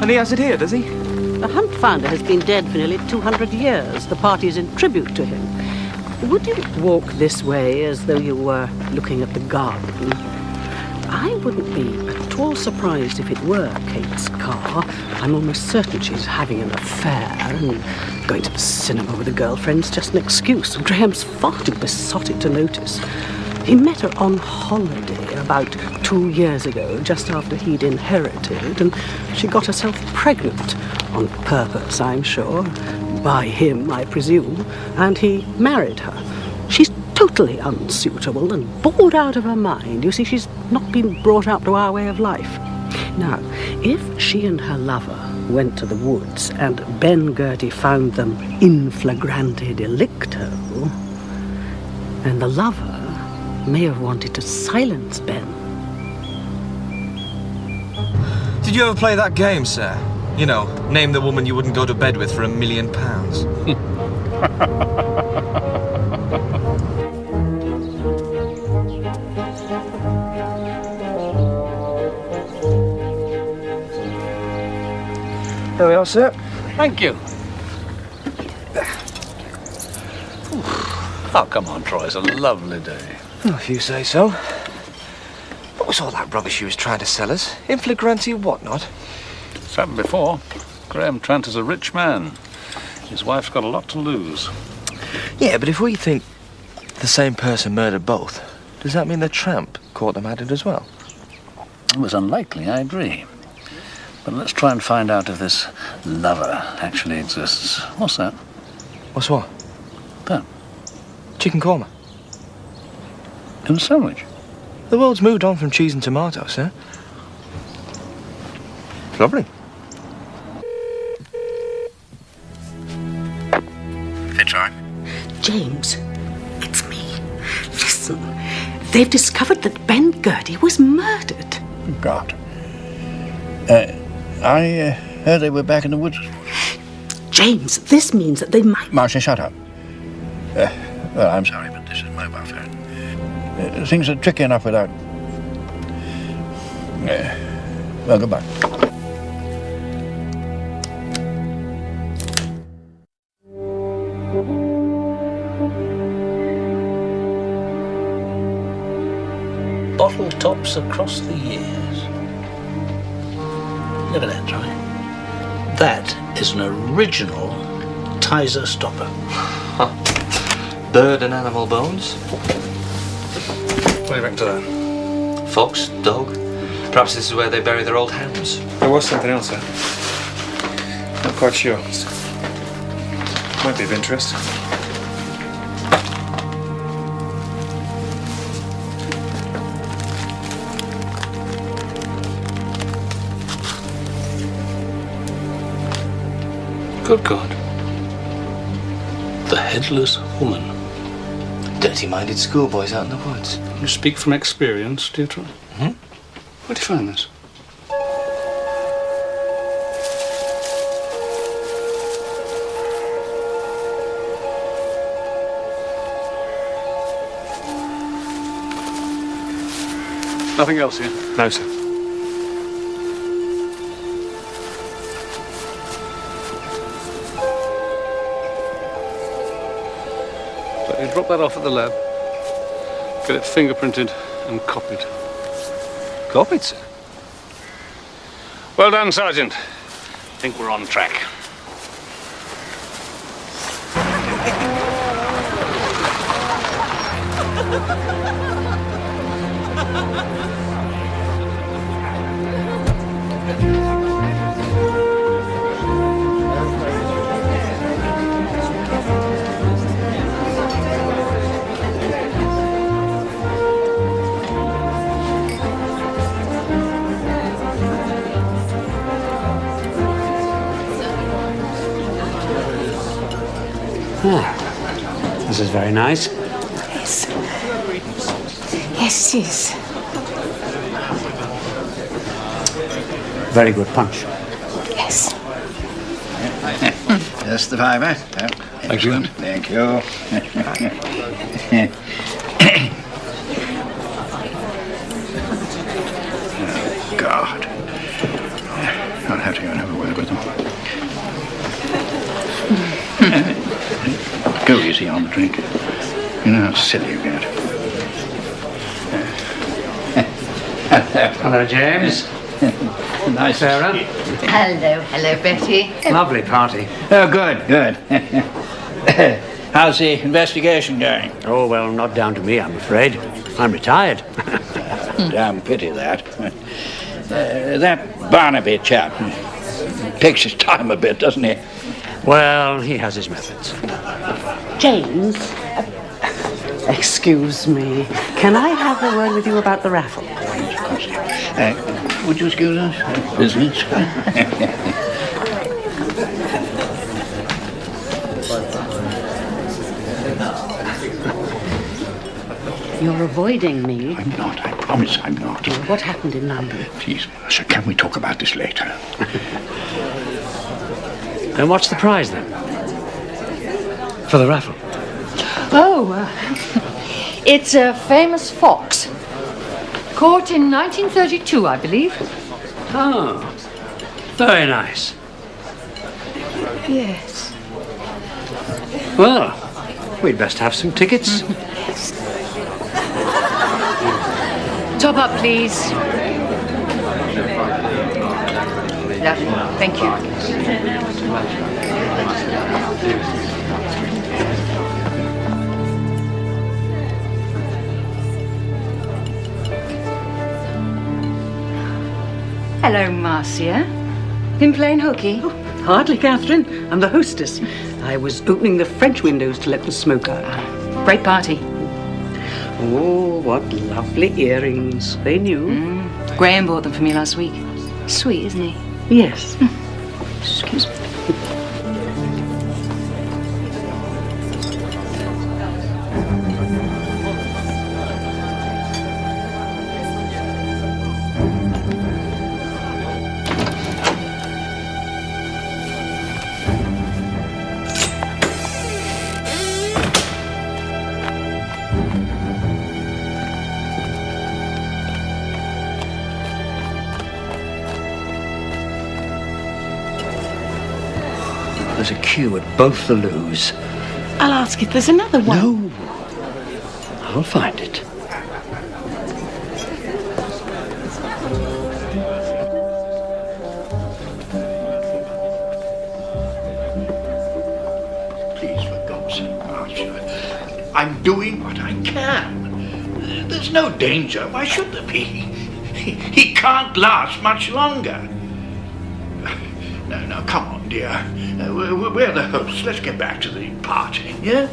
And he has it here, does he? The Hunt Founder has been dead for nearly 200 years. The party's in tribute to him. Would you walk this way as though you were looking at the garden? I wouldn't be at all surprised if it were Kate's car. I'm almost certain she's having an affair, and going to the cinema with a girlfriend's just an excuse. Graham's far too besotted to notice. He met her on holiday about 2 years ago, just after he'd inherited, and she got herself pregnant, on purpose, I'm sure, by him, I presume, and he married her. She's totally unsuitable and bored out of her mind. You see, she's not been brought up to our way of life. Now, if she and her lover went to the woods and Ben Gertie found them in flagrante delicto, then the lover may have wanted to silence Ben. Did you ever play that game, sir? You know, name the woman you wouldn't go to bed with for £1 million. There we are, sir. Thank you. Oh, come on, Troy. It's a lovely day. Oh, if you say so. What was all that rubbish you was trying to sell us? In flagranti whatnot? It's happened before. Graham Trant is a rich man. His wife's got a lot to lose. Yeah, but if we think the same person murdered both, does that mean the tramp caught them at it as well? It was unlikely, I agree. But let's try and find out if this lover actually exists. What's that? What's what? That. Chicken korma. In a sandwich. The world's moved on from cheese and tomatoes, sir. It's lovely. Fitzroy? James, it's me. Listen, they've discovered that Ben Gertie was murdered. God. I heard they were back in the woods. James, this means that they might... Marcia, shut up. Well, I'm sorry, but this is mobile phone. Things are tricky enough without... well, goodbye. Bottle tops across the years. Look at that, Troy. That is an original Tizer stopper. Bird and animal bones? What do you reckon to that? Fox, dog. Perhaps this is where they bury their old hounds. There was something else, sir. Not quite sure. Might be of interest. Good God. The headless woman. Dirty-minded schoolboys out in the woods. You speak from experience, do you, Troy? Hmm? Where'd you find this? Nothing else here? No, sir. So you drop that off at the lab, get it fingerprinted and copied. Copied, sir? Well done, Sergeant. I think we're on track. Ah, this is very nice. Yes. Yes, it is. Very good punch. Yes. Just the fiver. Thank you. Thank you. Oh, God. I'll have to go and have a word with them. Go easy on the drink. You know how silly you get. Hello, James. Nice. Sarah. Hello, Betty. Lovely party. Oh, good, good. How's the investigation going? Oh, well, not down to me, I'm afraid. I'm retired. Damn pity that. That Barnaby chap takes his time a bit, doesn't he? Well, he has his methods. James, excuse me. Can I have a word with you about the raffle? Would you excuse us? Business. You're avoiding me. I'm not. I promise I'm not. What happened in London? Please, sir, can we talk about this later? And what's the prize, then? For the raffle? Oh, it's a famous fox Caught in 1932, I believe. Oh, very nice. Yes. Well, we'd best have some tickets. Top up, please. Lovely. Thank you. Hello, Marcia. Been playing hooky? Oh, hardly, Catherine. I'm the hostess. I was opening the French windows to let the smoke out. Great party. Oh, what lovely earrings. They knew. Graham bought them for me last week. Sweet, isn't he? Yes. Excuse me. There's a queue at both the loos. I'll ask if there's another one. No. I'll find it. Please, for God's sake, Marcia. I'm doing what I can. There's no danger. Why should there be? He can't last much longer. No, come on, dear. We're the hosts. Let's get back to the party, yeah?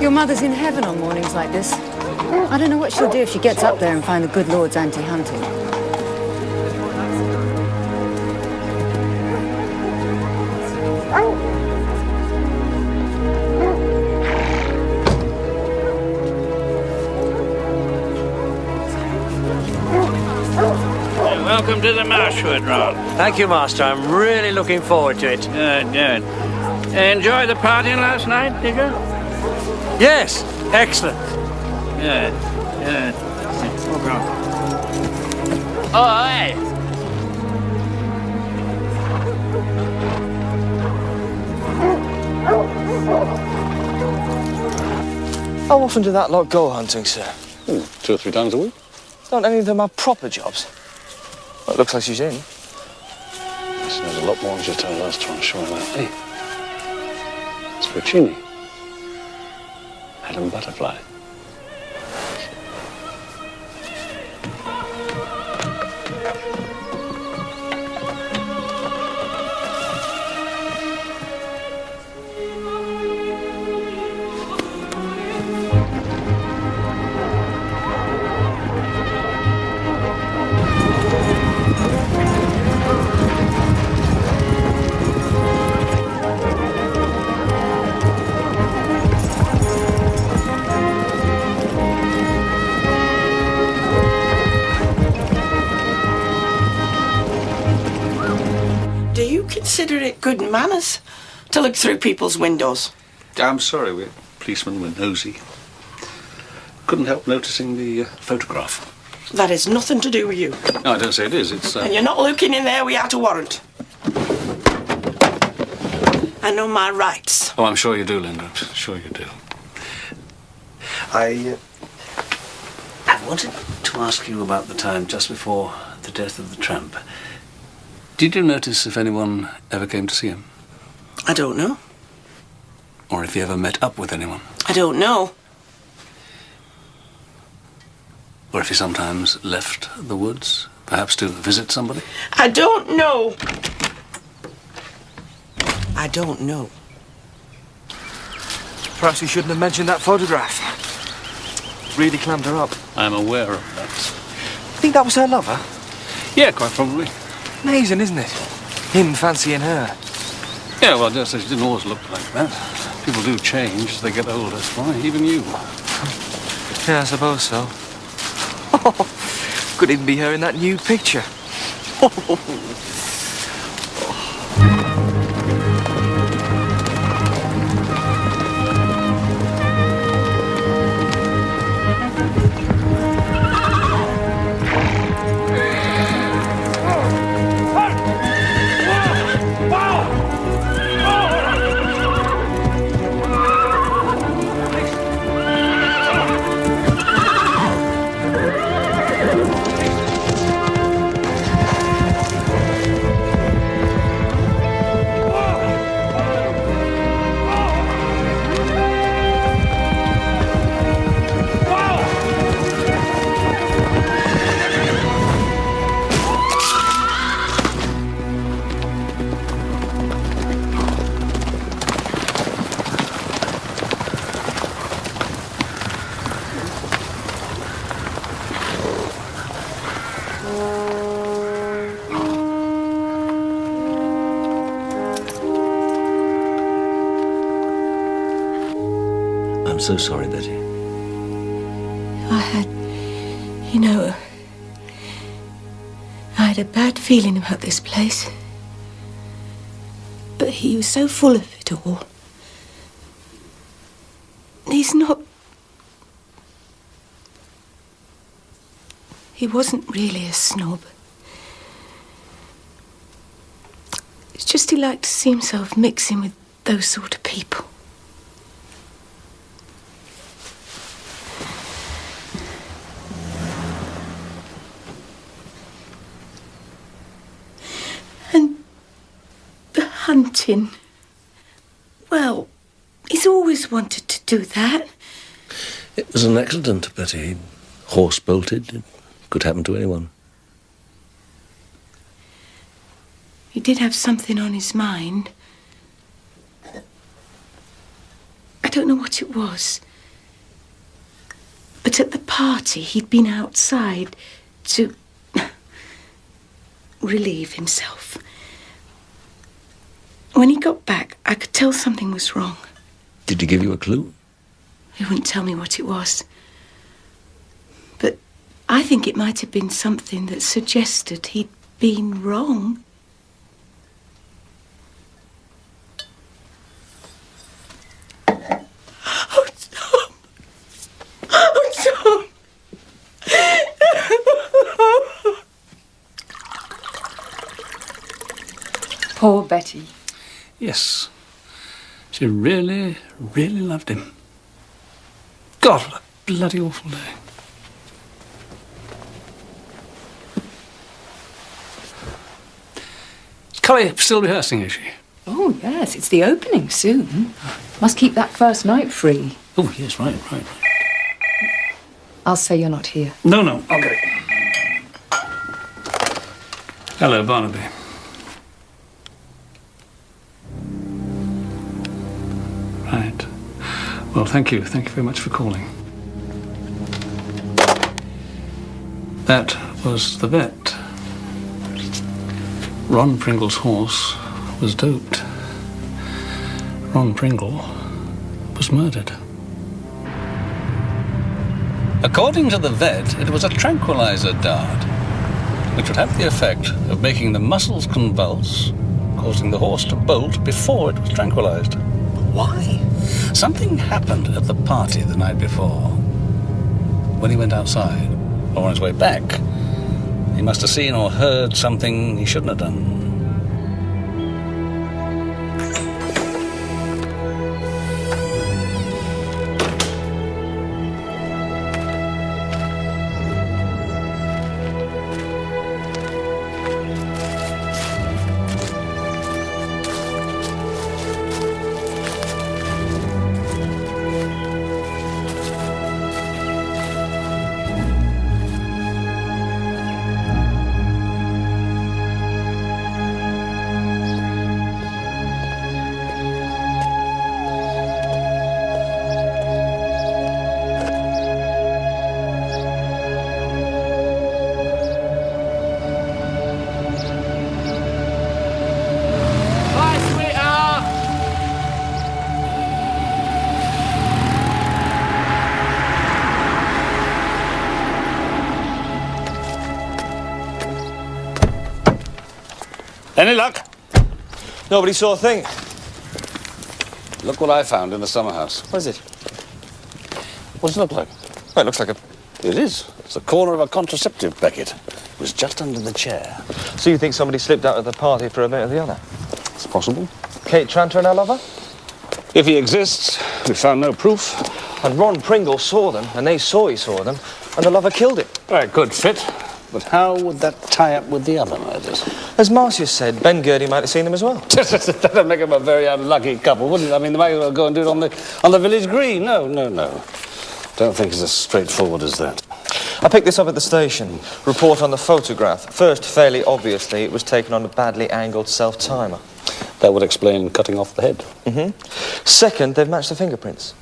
Your mother's in heaven on mornings like this. I don't know what she'll do if she gets up there and finds the good Lord's anti-hunting. Welcome to the Marshwood, Ron. Thank you, Master. I'm really looking forward to it. Good. Enjoy the party last night, did you? Yes, excellent. Good. Oh, hey. How often do that lot go hunting, sir? 2 or 3 times a week. Don't any of them have proper jobs? Well, it looks like she's in. Listen, there's a lot more than just her last time, sure of that. Hey, it's Puccini. Madam Butterfly. consider it good manners to look through people's windows? I'm sorry, we policemen were nosy. Couldn't help noticing the photograph. That has nothing to do with you. No, I don't say it is. It's. And you're not looking in there without a warrant. I know my rights. Oh, I'm sure you do, Linda. I'm sure you do. I wanted to ask you about the time just before the death of the tramp. Did you notice if anyone ever came to see him? I don't know. Or if he ever met up with anyone? I don't know. Or if he sometimes left the woods, perhaps to visit somebody? I don't know. I don't know. Perhaps you shouldn't have mentioned that photograph. Really clammed her up. I'm aware of that. Think that was her lover? Yeah, quite probably. Amazing, isn't it? Him fancying her. Yeah, well, just as she didn't always look like that. People do change as they get older, that's why. Even you. Yeah, I suppose so. Could even be her in that new picture. I'm so sorry, Betty. I had a bad feeling about this place. But he was so full of it all. He's not... He wasn't really a snob. It's just he liked to see himself mixing with those sort of people. And the hunting. Well, he's always wanted to do that. It was an accident, Betty. Horse bolted. It could happen to anyone. He did have something on his mind. I don't know what it was. But at the party, he'd been outside to relieve himself. When he got back, I could tell something was wrong. Did he give you a clue? He wouldn't tell me what it was. But I think it might have been something that suggested he'd been wrong. Oh, Tom! Oh, Tom! Poor Betty. Yes. She really, really loved him. God, what a bloody awful day. Is Collie still rehearsing, is she? Oh, yes, it's the opening soon. Must keep that first night free. Oh, yes, right. I'll say you're not here. No, I'll get it. Hello, Barnaby. Right. Well, thank you. Thank you very much for calling. That was the vet. Ron Pringle's horse was doped. Ron Pringle was murdered. According to the vet, it was a tranquilizer dart, which would have the effect of making the muscles convulse causing the horse to bolt before it was tranquilized. Why? Something happened at the party the night before. When he went outside, or on his way back, he must have seen or heard something he shouldn't have done. Any luck? Nobody saw a thing. Look what I found in the summer house. What is it? What does it look like? Well, it looks like a... It is. It's the corner of a contraceptive packet. It was just under the chair. So you think somebody slipped out of the party for a bit of the other? It's possible. Kate Tranter and her lover? If he exists, we found no proof. And Ron Pringle saw them, and they saw he saw them, and the lover killed him. Right, good fit. But how would that tie up with the other murders? As Marcia said, Ben Gertie might have seen them as well. That'd make them a very unlucky couple, wouldn't it? I mean, they might as well go and do it on the village green. No. Don't think it's as straightforward as that. I picked this up at the station. Report on the photograph. First, fairly obviously, it was taken on a badly angled self-timer. That would explain cutting off the head. Mm-hmm. Second, they've matched the fingerprints.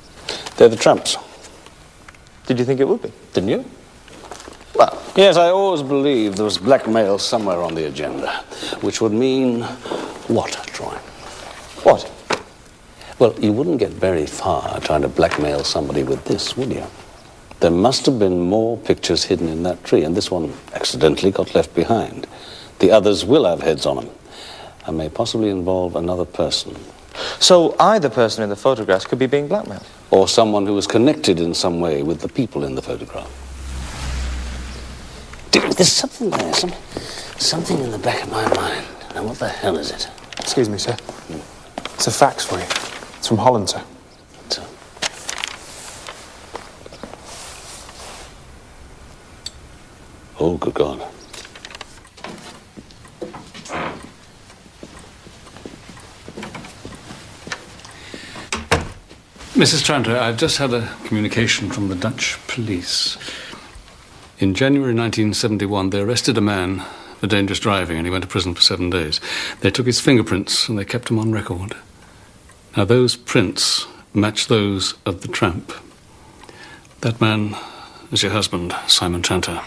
They're the tramps. Did you think it would be? Didn't you? Well, yes, I always believed there was blackmail somewhere on the agenda, which would mean what, Troy? What? Well, you wouldn't get very far trying to blackmail somebody with this, would you? There must have been more pictures hidden in that tree, and this one accidentally got left behind. The others will have heads on them, and may possibly involve another person. So either person in the photographs could be being blackmailed? Or someone who was connected in some way with the people in the photograph. There's something there, something in the back of my mind. Now, what the hell is it? Excuse me, sir. It's a fax for you. It's from Holland, sir. Oh, good God. Mrs. Tranter, I've just had a communication from the Dutch police. In January 1971, they arrested a man for dangerous driving and he went to prison for 7 days. They took his fingerprints and they kept them on record. Now, those prints match those of the tramp. That man is your husband, Simon Tranter.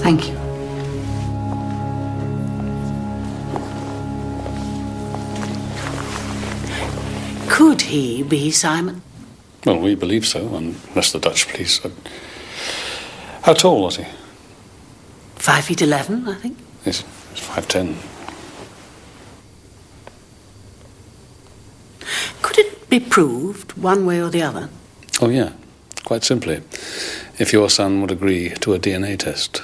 Thank you. Could he be Simon? Well, we believe so, unless the Dutch police... How tall was he? 5'11", I think. He's 5'10". Could it be proved one way or the other? Oh, yeah. Quite simply. If your son would agree to a DNA test.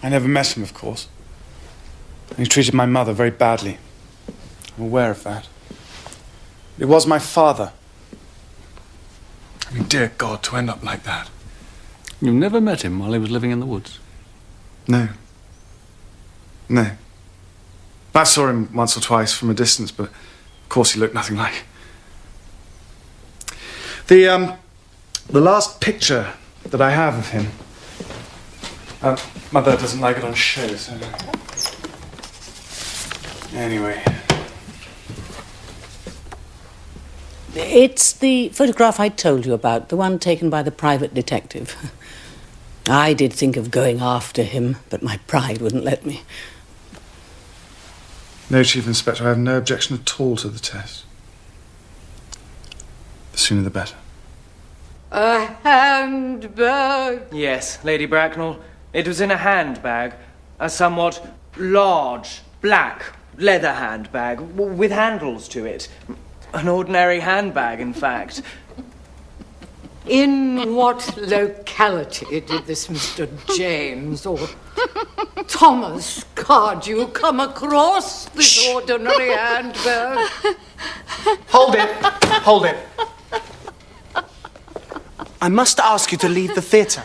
I never met him, of course. He treated my mother very badly. I'm aware of that. It was my father. I mean, dear God, to end up like that. You never met him while he was living in the woods? No. No. I saw him once or twice from a distance, but of course he looked nothing like. The last picture that I have of him... Mother doesn't like it on show, so... Anyway... It's the photograph I told you about, the one taken by the private detective. I did think of going after him, but my pride wouldn't let me. No, Chief Inspector, I have no objection at all to the test. The sooner the better. A handbag. Yes, Lady Bracknell. It was in a handbag. A somewhat large, black, leather handbag with handles to it. An ordinary handbag, in fact. In what locality did this Mr. James or Thomas Cardew come across this ordinary handbag? Hold it! Hold it! I must ask you to leave the theatre.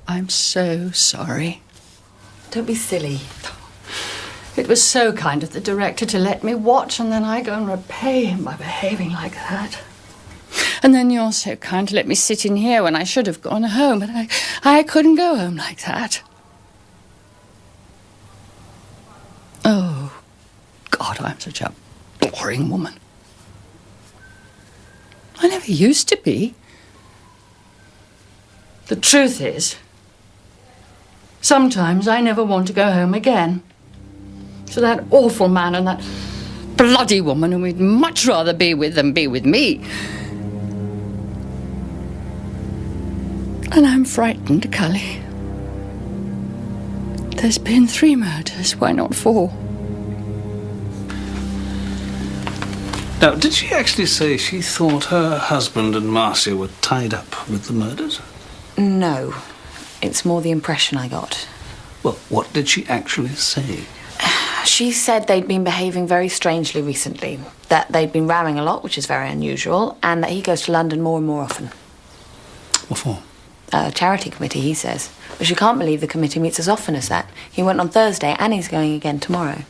I'm so sorry. Don't be silly. It was so kind of the director to let me watch, and then I go and repay him by behaving like that. And then you're so kind to let me sit in here when I should have gone home, but I couldn't go home like that. Oh, God, I'm such a boring woman. I never used to be. The truth is, sometimes I never want to go home again. To that awful man and that bloody woman whom we'd much rather be with than be with me. And I'm frightened, Cully. There's been 3 murders, why not 4? Now, did she actually say she thought her husband and Marcia were tied up with the murders? No. It's more the impression I got. Well, what did she actually say? She said they'd been behaving very strangely recently, that they'd been rowing a lot, which is very unusual, and that he goes to London more and more often. What for? A charity committee, he says. But she can't believe the committee meets as often as that. He went on Thursday, and he's going again tomorrow.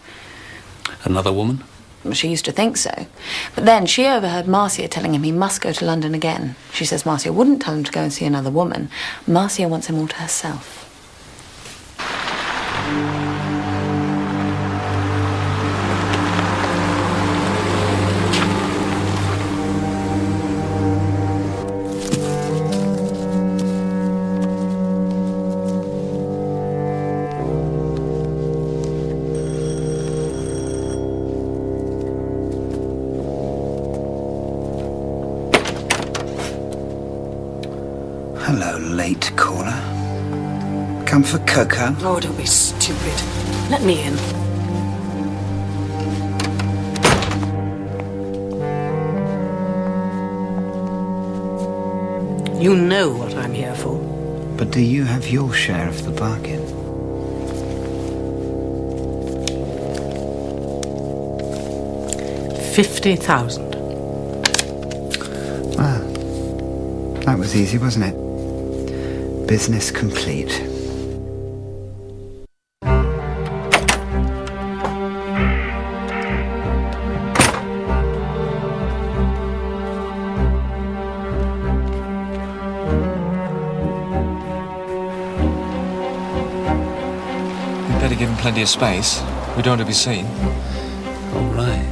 Another woman? Well, she used to think so. But then she overheard Marcia telling him he must go to London again. She says Marcia wouldn't tell him to go and see another woman. Marcia wants him all to herself. Hello, late caller. Come for cocoa? Oh, don't be stupid. Let me in. You know what I'm here for. But do you have your share of the bargain? $50,000. Well, that was easy, wasn't it? Business complete. We'd better give him plenty of space. We don't want to be seen. All right.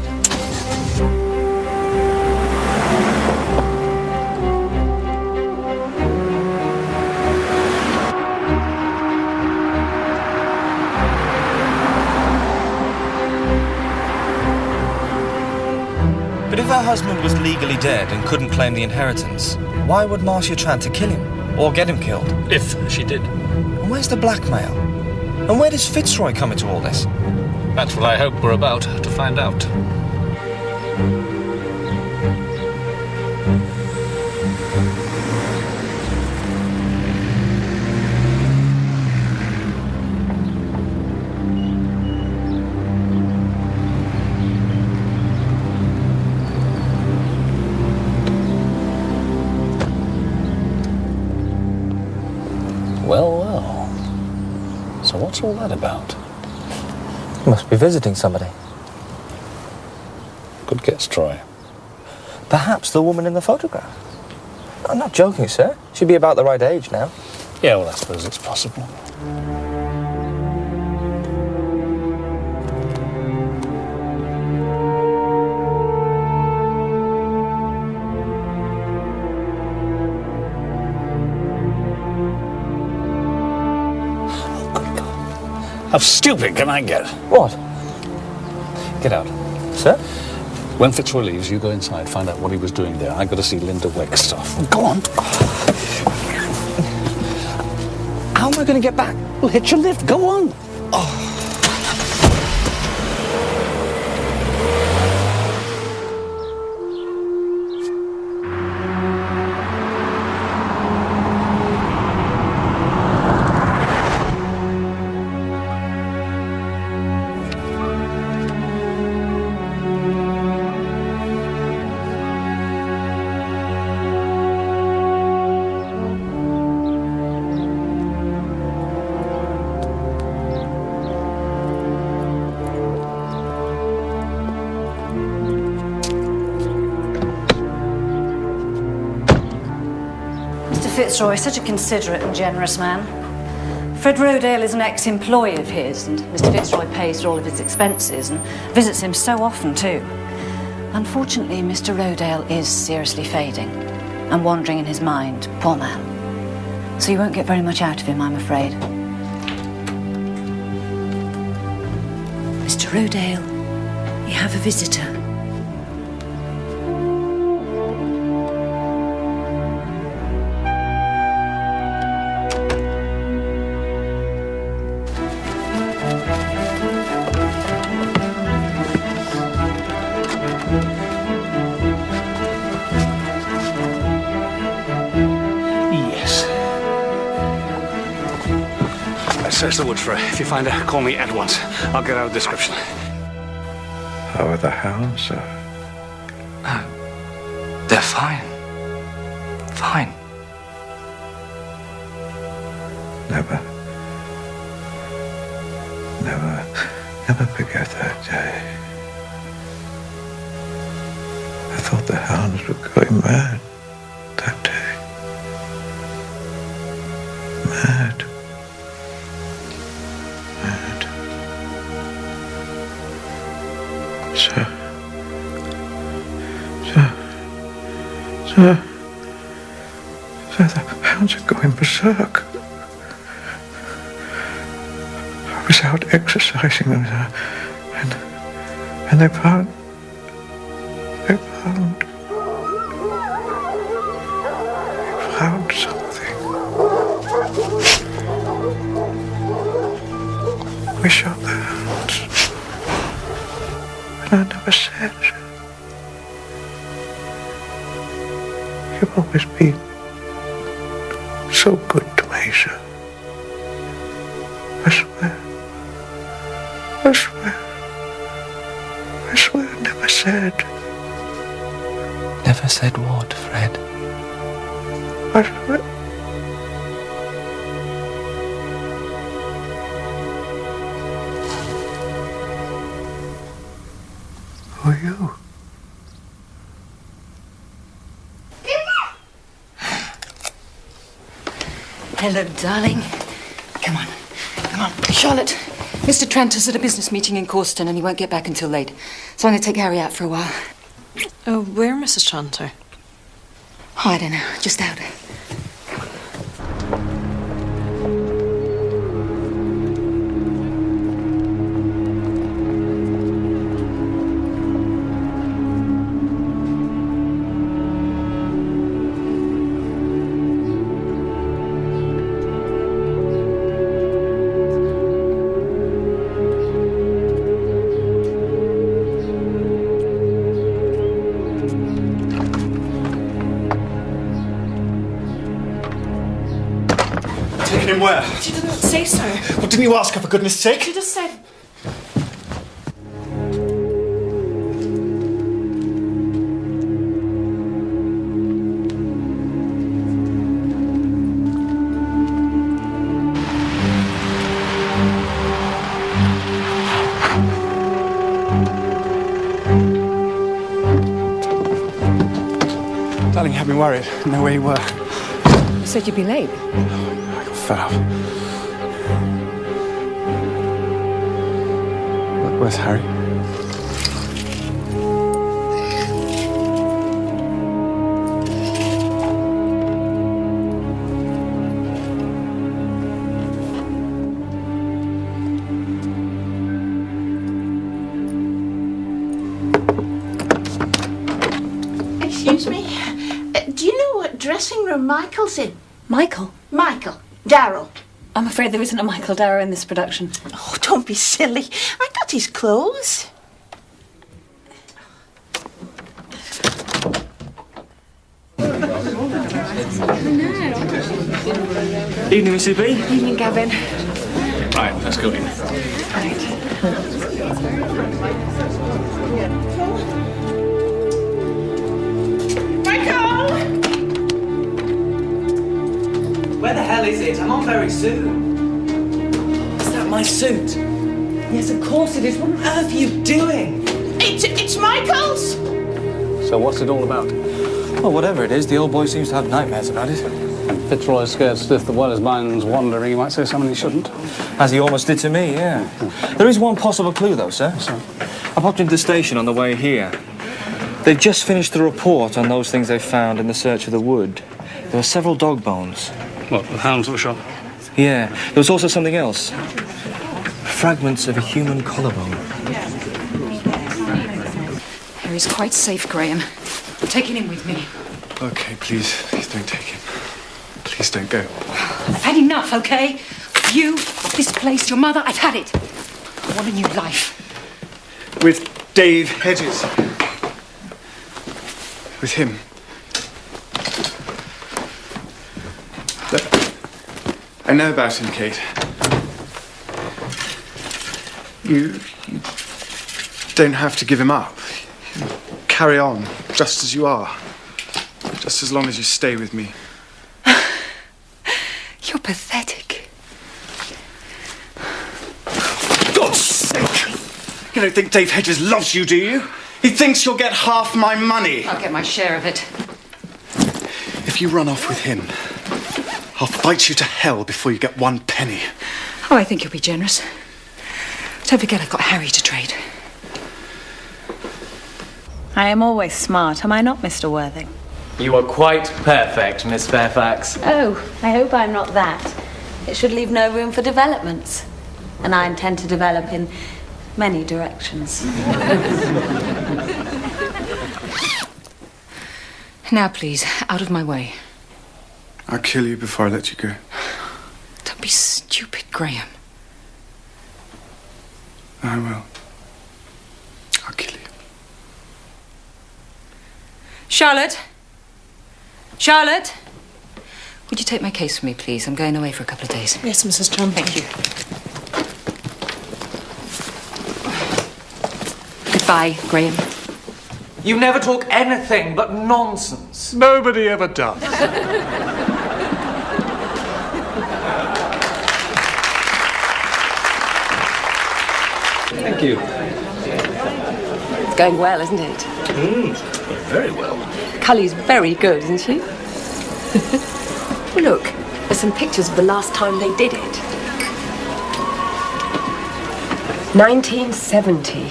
But if her husband was legally dead and couldn't claim the inheritance, why would Marcia try to kill him? Or get him killed? If she did. And where's the blackmail? And where does Fitzroy come into all this? That's what I hope we're about to find out. Well, well. So what's all that about? Must be visiting somebody. Good guess, Troy. Perhaps the woman in the photograph. I'm not joking, sir. She'd be about the right age now. Yeah, well, I suppose it's possible. How stupid can I get? What? Get out. Sir? When Fitzroy leaves, you go inside, find out what he was doing there. I've got to see Linda Wagstaff. Go on. How am I going to get back? Well, hit your lift. Go on. Fitzroy, such a considerate and generous man. Fred Rodale is an ex-employee of his, and Mr. Fitzroy pays for all of his expenses and visits him so often too. Unfortunately, Mr. Rodale is seriously fading and wandering in his mind, poor man. So you won't get very much out of him, I'm afraid. Mr. Rodale, you have a visitor. Search the woods for her. If you find her, call me at once. I'll get out a description. How are the hounds, sir? They're fine. Fine. Never forget that day. I thought the hounds were going mad that day. Mad. Sir, the hounds are going berserk. I was out exercising them, sir, and they found something. We shot the hounds, and I never said. You've always been so good to me, sir. I swear. I never said. Never said what, Fred? I swear. Who are you? Hello, darling. Come on. Charlotte, Mr. Tranter's at a business meeting in Causton and he won't get back until late. So I'm going to take Harry out for a while. Oh, where, Mrs. Tranter? Oh, I don't know. Just out. Where? She didn't say so. Well, didn't you ask her, for goodness sake? She just said... Darling, you had me worried. I didn't know where you were. You said you'd be late. I got fed up. Where's Harry? Excuse me? Do you know what dressing room Michael's in? Michael? Michael. Darrow. I'm afraid there isn't a Michael Darrow in this production. Oh, don't be silly. I got his clothes. Evening, Mrs. B. Evening, Gavin. Right, let's go in. Michael! Where the hell is it? I'm on very soon. Is that my suit? Yes, of course it is. What on earth are you doing? It's Michael's! So what's it all about? Well, whatever it is, the old boy seems to have nightmares about it. And Fitzroy's scared stiff that while his mind's wandering, he might say something he shouldn't. As he almost did to me, yeah. There is one possible clue, though, sir. I popped into the station on the way here. They've just finished the report on those things they found in the search of the wood. There were several dog bones. What, the hounds were shot? Yeah. There was also something else. Fragments of a human collarbone. Harry's quite safe, Graham. I'm taking him with me. Okay, please don't take him. Please don't go. I've had enough, okay? You, this place, your mother, I've had it. I want a new life. With Dave Hedges. With him. Look, I know about him, Kate. You don't have to give him up. You carry on, just as you are. Just as long as you stay with me. You're pathetic. God's sake! You don't think Dave Hedges loves you, do you? He thinks you'll get half my money. I'll get my share of it. If you run off with him, I'll fight you to hell before you get one penny. Oh, I think you'll be generous. Don't forget I've got Harry to trade. I am always smart, am I not, Mr. Worthing? You are quite perfect, Miss Fairfax. Oh, I hope I'm not that. It should leave no room for developments. And I intend to develop in many directions. Now, please, out of my way. I'll kill you before I let you go. Don't be stupid, Graham. I will. I'll kill you. Charlotte? Charlotte? Would you take my case for me, please? I'm going away for a couple of days. Yes, Mrs. Trump. Thank you. Goodbye, Graham. You never talk anything but nonsense. Nobody ever does. Thank you. It's going well, isn't it? Very well. Cully's very good, isn't she? Well, look, there's some pictures of the last time they did it. 1970.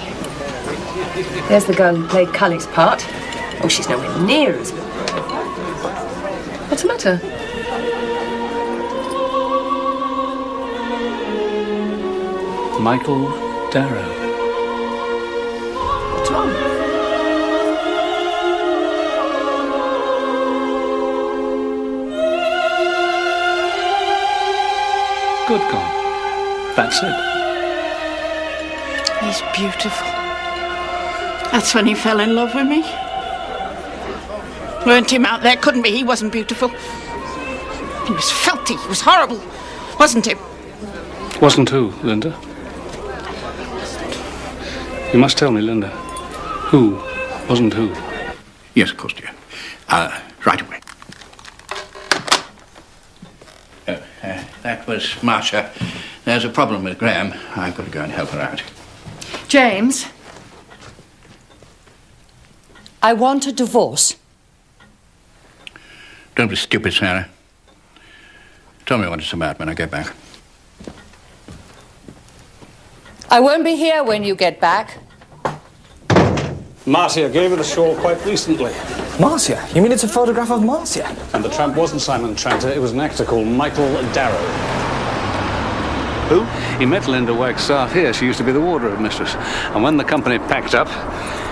There's the girl who played Cully's part. Oh, she's nowhere near as... What's the matter? Michael Darrow. What's wrong? Good God. That's it. He's beautiful. That's when he fell in love with me. Weren't him out there, couldn't be. He wasn't beautiful. He was filthy. He was horrible. Wasn't he? Wasn't who, Linda? You must tell me, Linda. Who wasn't who? Yes, of course, dear. Right away. That was Marcia. There's a problem with Graham. I've got to go and help her out. James, I want a divorce. Don't be stupid, Sarah. Tell me what it's about when I get back. I won't be here when you get back. Marcia gave her the shawl quite recently. Marcia? You mean it's a photograph of Marcia? And the tramp wasn't Simon Tranter, it was an actor called Michael Darrow. Who? He met Linda Wake's staff here. She used to be the wardrobe mistress. And when the company packed up,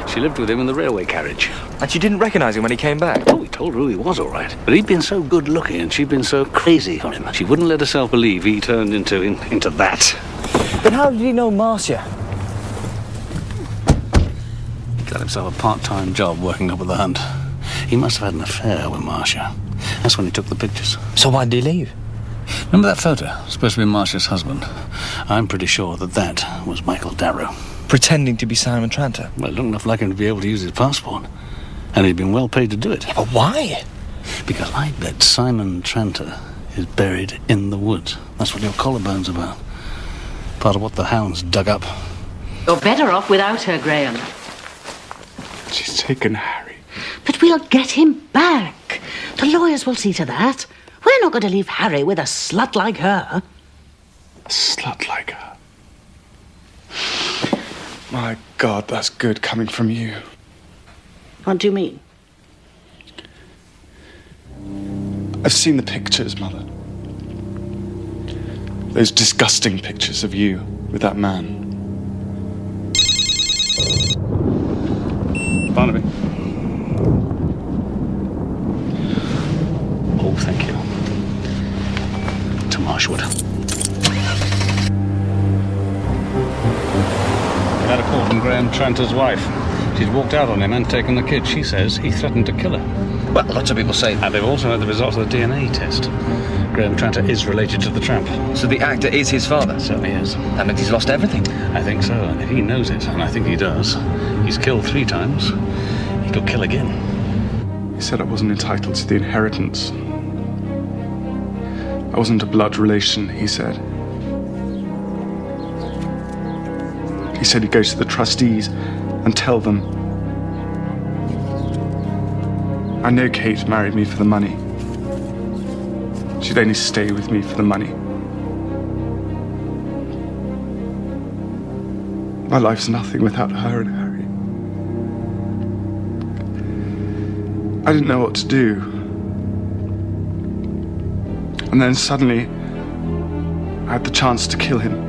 She lived with him in the railway carriage. And she didn't recognise him when he came back? Oh, he told her who he was, all right. But he'd been so good-looking and she'd been so crazy for him. She wouldn't let herself believe he turned into that. But how did he know Marcia? He got himself a part-time job working up at the hunt. He must have had an affair with Marcia. That's when he took the pictures. So why did he leave? Remember that photo? Supposed to be Marcia's husband. I'm pretty sure that was Michael Darrow. Pretending to be Simon Tranter? Well, it looked enough like him to be able to use his passport. And he'd been well paid to do it. Yeah, but why? Because I bet Simon Tranter is buried in the woods. That's what your collarbone's about. Part of what the hounds dug up. You're better off without her, Graham. She's taken Harry. But we'll get him back. The lawyers will see to that. We're not going to leave Harry with a slut like her. A slut like her? My God, that's good coming from you. What do you mean? I've seen the pictures, Mother. Those disgusting pictures of you with that man. Barnaby. Oh, thank you. To Marshwood. We had a call from Graham Tranter's wife. She's walked out on him and taken the kid. She says he threatened to kill her. Well, lots of people say... And they've also had the results of the DNA test. Graham Tranter is related to the tramp. So the actor is his father? Certainly is. That means he's lost everything? I think so, and if he knows it, and I think he does, he's killed 3 times. He could kill again. He said I wasn't entitled to the inheritance. I wasn't a blood relation, he said. He said he'd go to the trustees and tell them. I know Kate married me for the money. She'd only stay with me for the money. My life's nothing without her and Harry. I didn't know what to do. And then suddenly, I had the chance to kill him.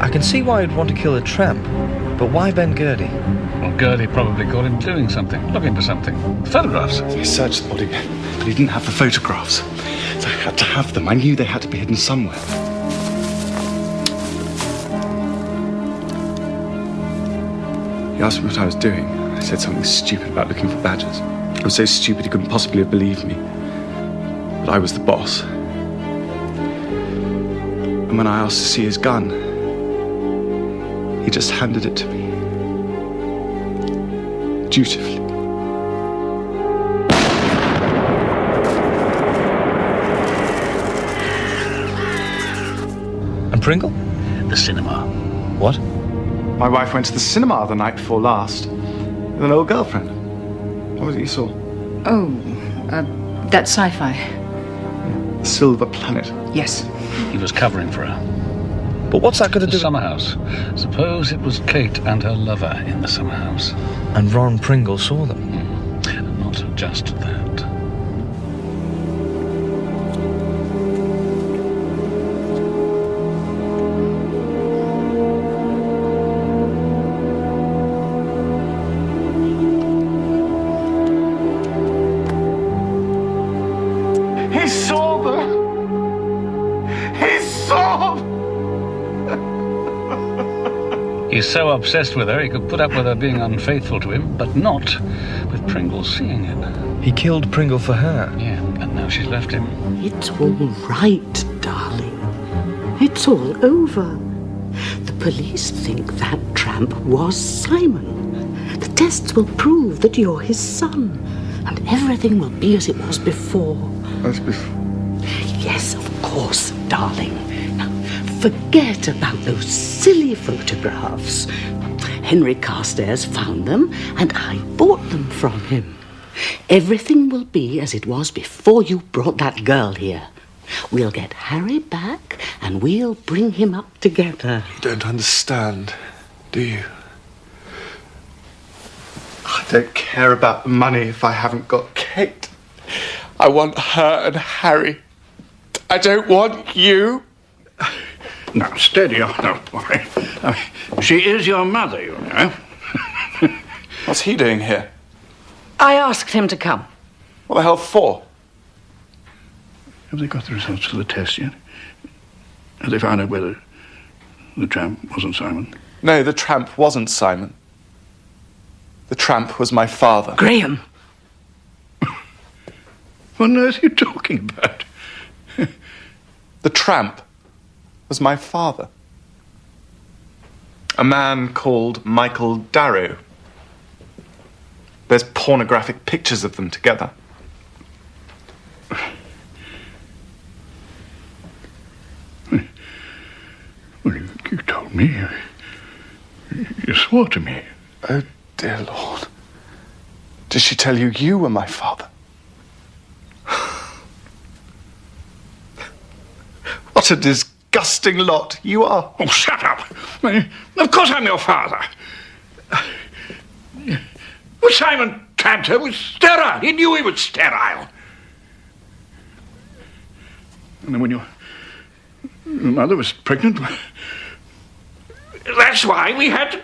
I can see why you'd want to kill a tramp, but why Ben Gertie? Well, Gertie probably caught him doing something, looking for something. Photographs. He searched the body, but he didn't have the photographs. So I had to have them. I knew they had to be hidden somewhere. He asked me what I was doing. I said something stupid about looking for badgers. I was so stupid he couldn't possibly have believed me. But I was the boss. And when I asked to see his gun, he just handed it to me. Dutifully. And Pringle? The cinema. What? My wife went to the cinema the night before last with an old girlfriend. What was it you saw? Oh, that sci-fi. The Silver Planet. Yes. He was covering for her. But what's that got to do? The summer house. Suppose it was Kate and her lover in the summer house. And Ron Pringle saw them? Not just that. He saw them! He saw them! He's so obsessed with her, he could put up with her being unfaithful to him, but not with Pringle seeing it. He killed Pringle for her? Yeah, and now she's left him. It's all right, darling. It's all over. The police think that tramp was Simon. The tests will prove that you're his son. And everything will be as it was before. As before? Yes, of course, darling. Now, forget about those silly photographs. Henry Carstairs found them, and I bought them from him. Everything will be as it was before you brought that girl here. We'll get Harry back, and we'll bring him up together. You don't understand, do you? I don't care about the money if I haven't got Kate. I want her and Harry. I don't want you. Now, steady on, old boy. She is your mother, you know. What's he doing here? I asked him to come. What the hell for? Have they got the results of the test yet? Have they found out whether the tramp wasn't Simon? No, the tramp wasn't Simon. The tramp was my father. Graham! What on earth are you talking about? The tramp was my father. A man called Michael Darrow. There's pornographic pictures of them together. Well, you told me. You swore to me. Oh, dear Lord. Did she tell you you were my father? What a disgusting lot you are. Oh, shut up. Of course I'm your father. Well, Simon tramped her was sterile. He knew he was sterile. And then when your mother was pregnant, that's why we had to...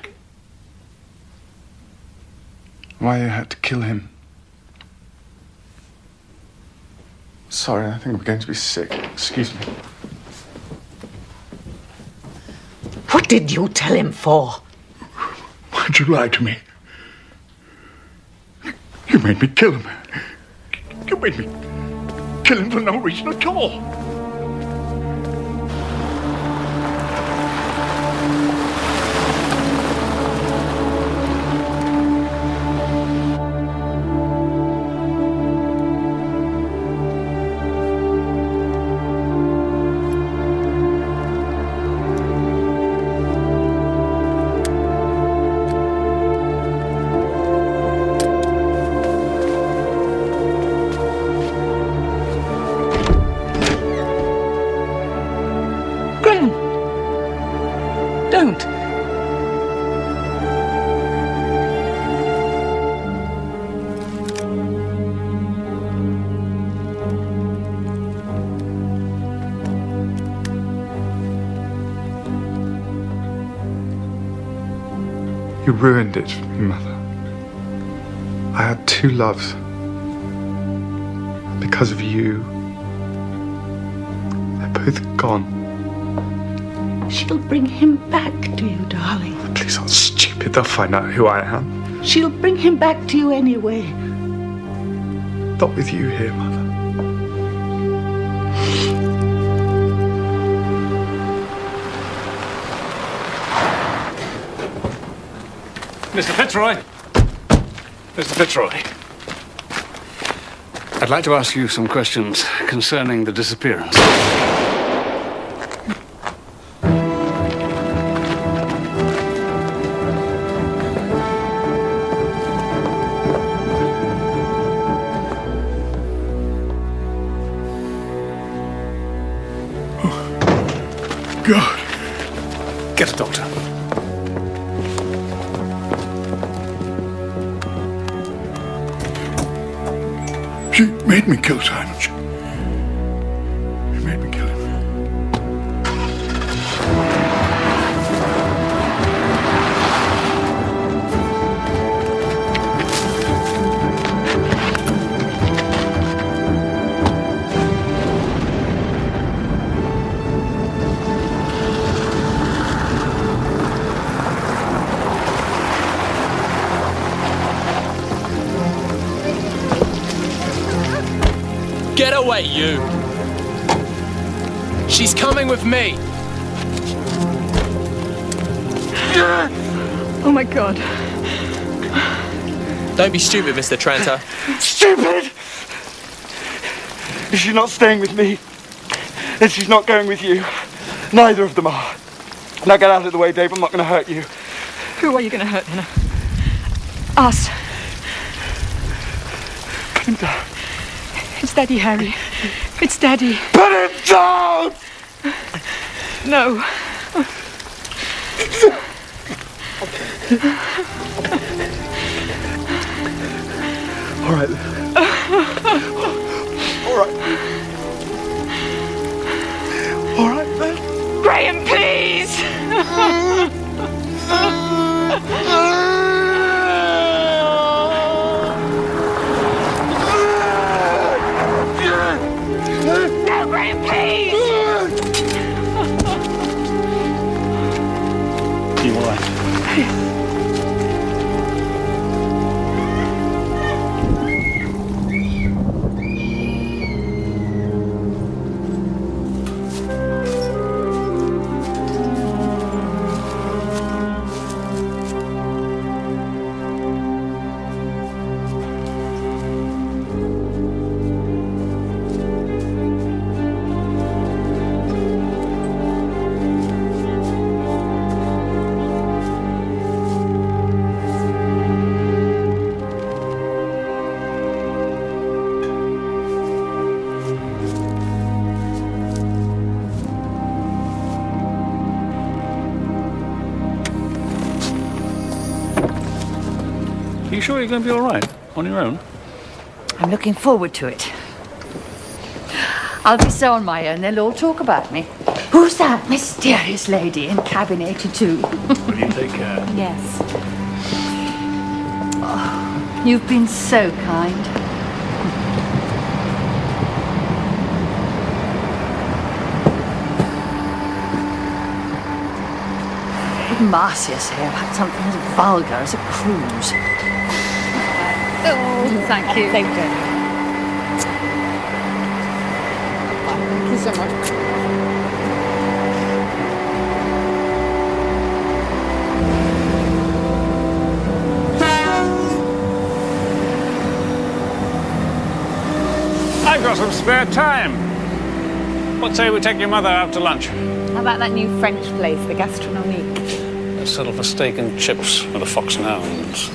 Why you had to kill him? Sorry, I think I'm going to be sick. Excuse me. What did you tell him for? Why'd you lie to me? You made me kill him. You made me kill him for no reason at all. Don't. You ruined it for me, Mother. I had two loves. Because of you, they're both gone. She'll bring him back to you, darling. Please aren't stupid. They'll find out who I am. She'll bring him back to you anyway. Not with you here, Mother. Mr. Fitzroy! Mr. Fitzroy. I'd like to ask you some questions concerning the disappearance. God. Get a doctor. She made me kill Simon. She made me kill him. Get away, you! She's coming with me! Oh my God. Don't be stupid, Mr. Tranter. Stupid! If she's not staying with me, then she's not going with you. Neither of them are. Now get out of the way, Dave. I'm not going to hurt you. Who are you going to hurt, then? Us. Put him down. It's Daddy, Harry. It's Daddy. Put him down! No. All right. All right. All right, then. Graham, please! No, Graham, please! You all right? Are you sure you're going to be all right on your own? I'm looking forward to it. I'll be so on my own, they'll all talk about me. Who's that mysterious lady in cabin 82? Will you take care? Yes. Oh, you've been so kind. Wouldn't Marcia say about something as vulgar as a cruise? Oh, thank you. Thank you. Thank you so much. I've got some spare time. What say we take your mother out to lunch? How about that new French place, the Gastronomique? Let's settle for steak and chips with a fox and hounds.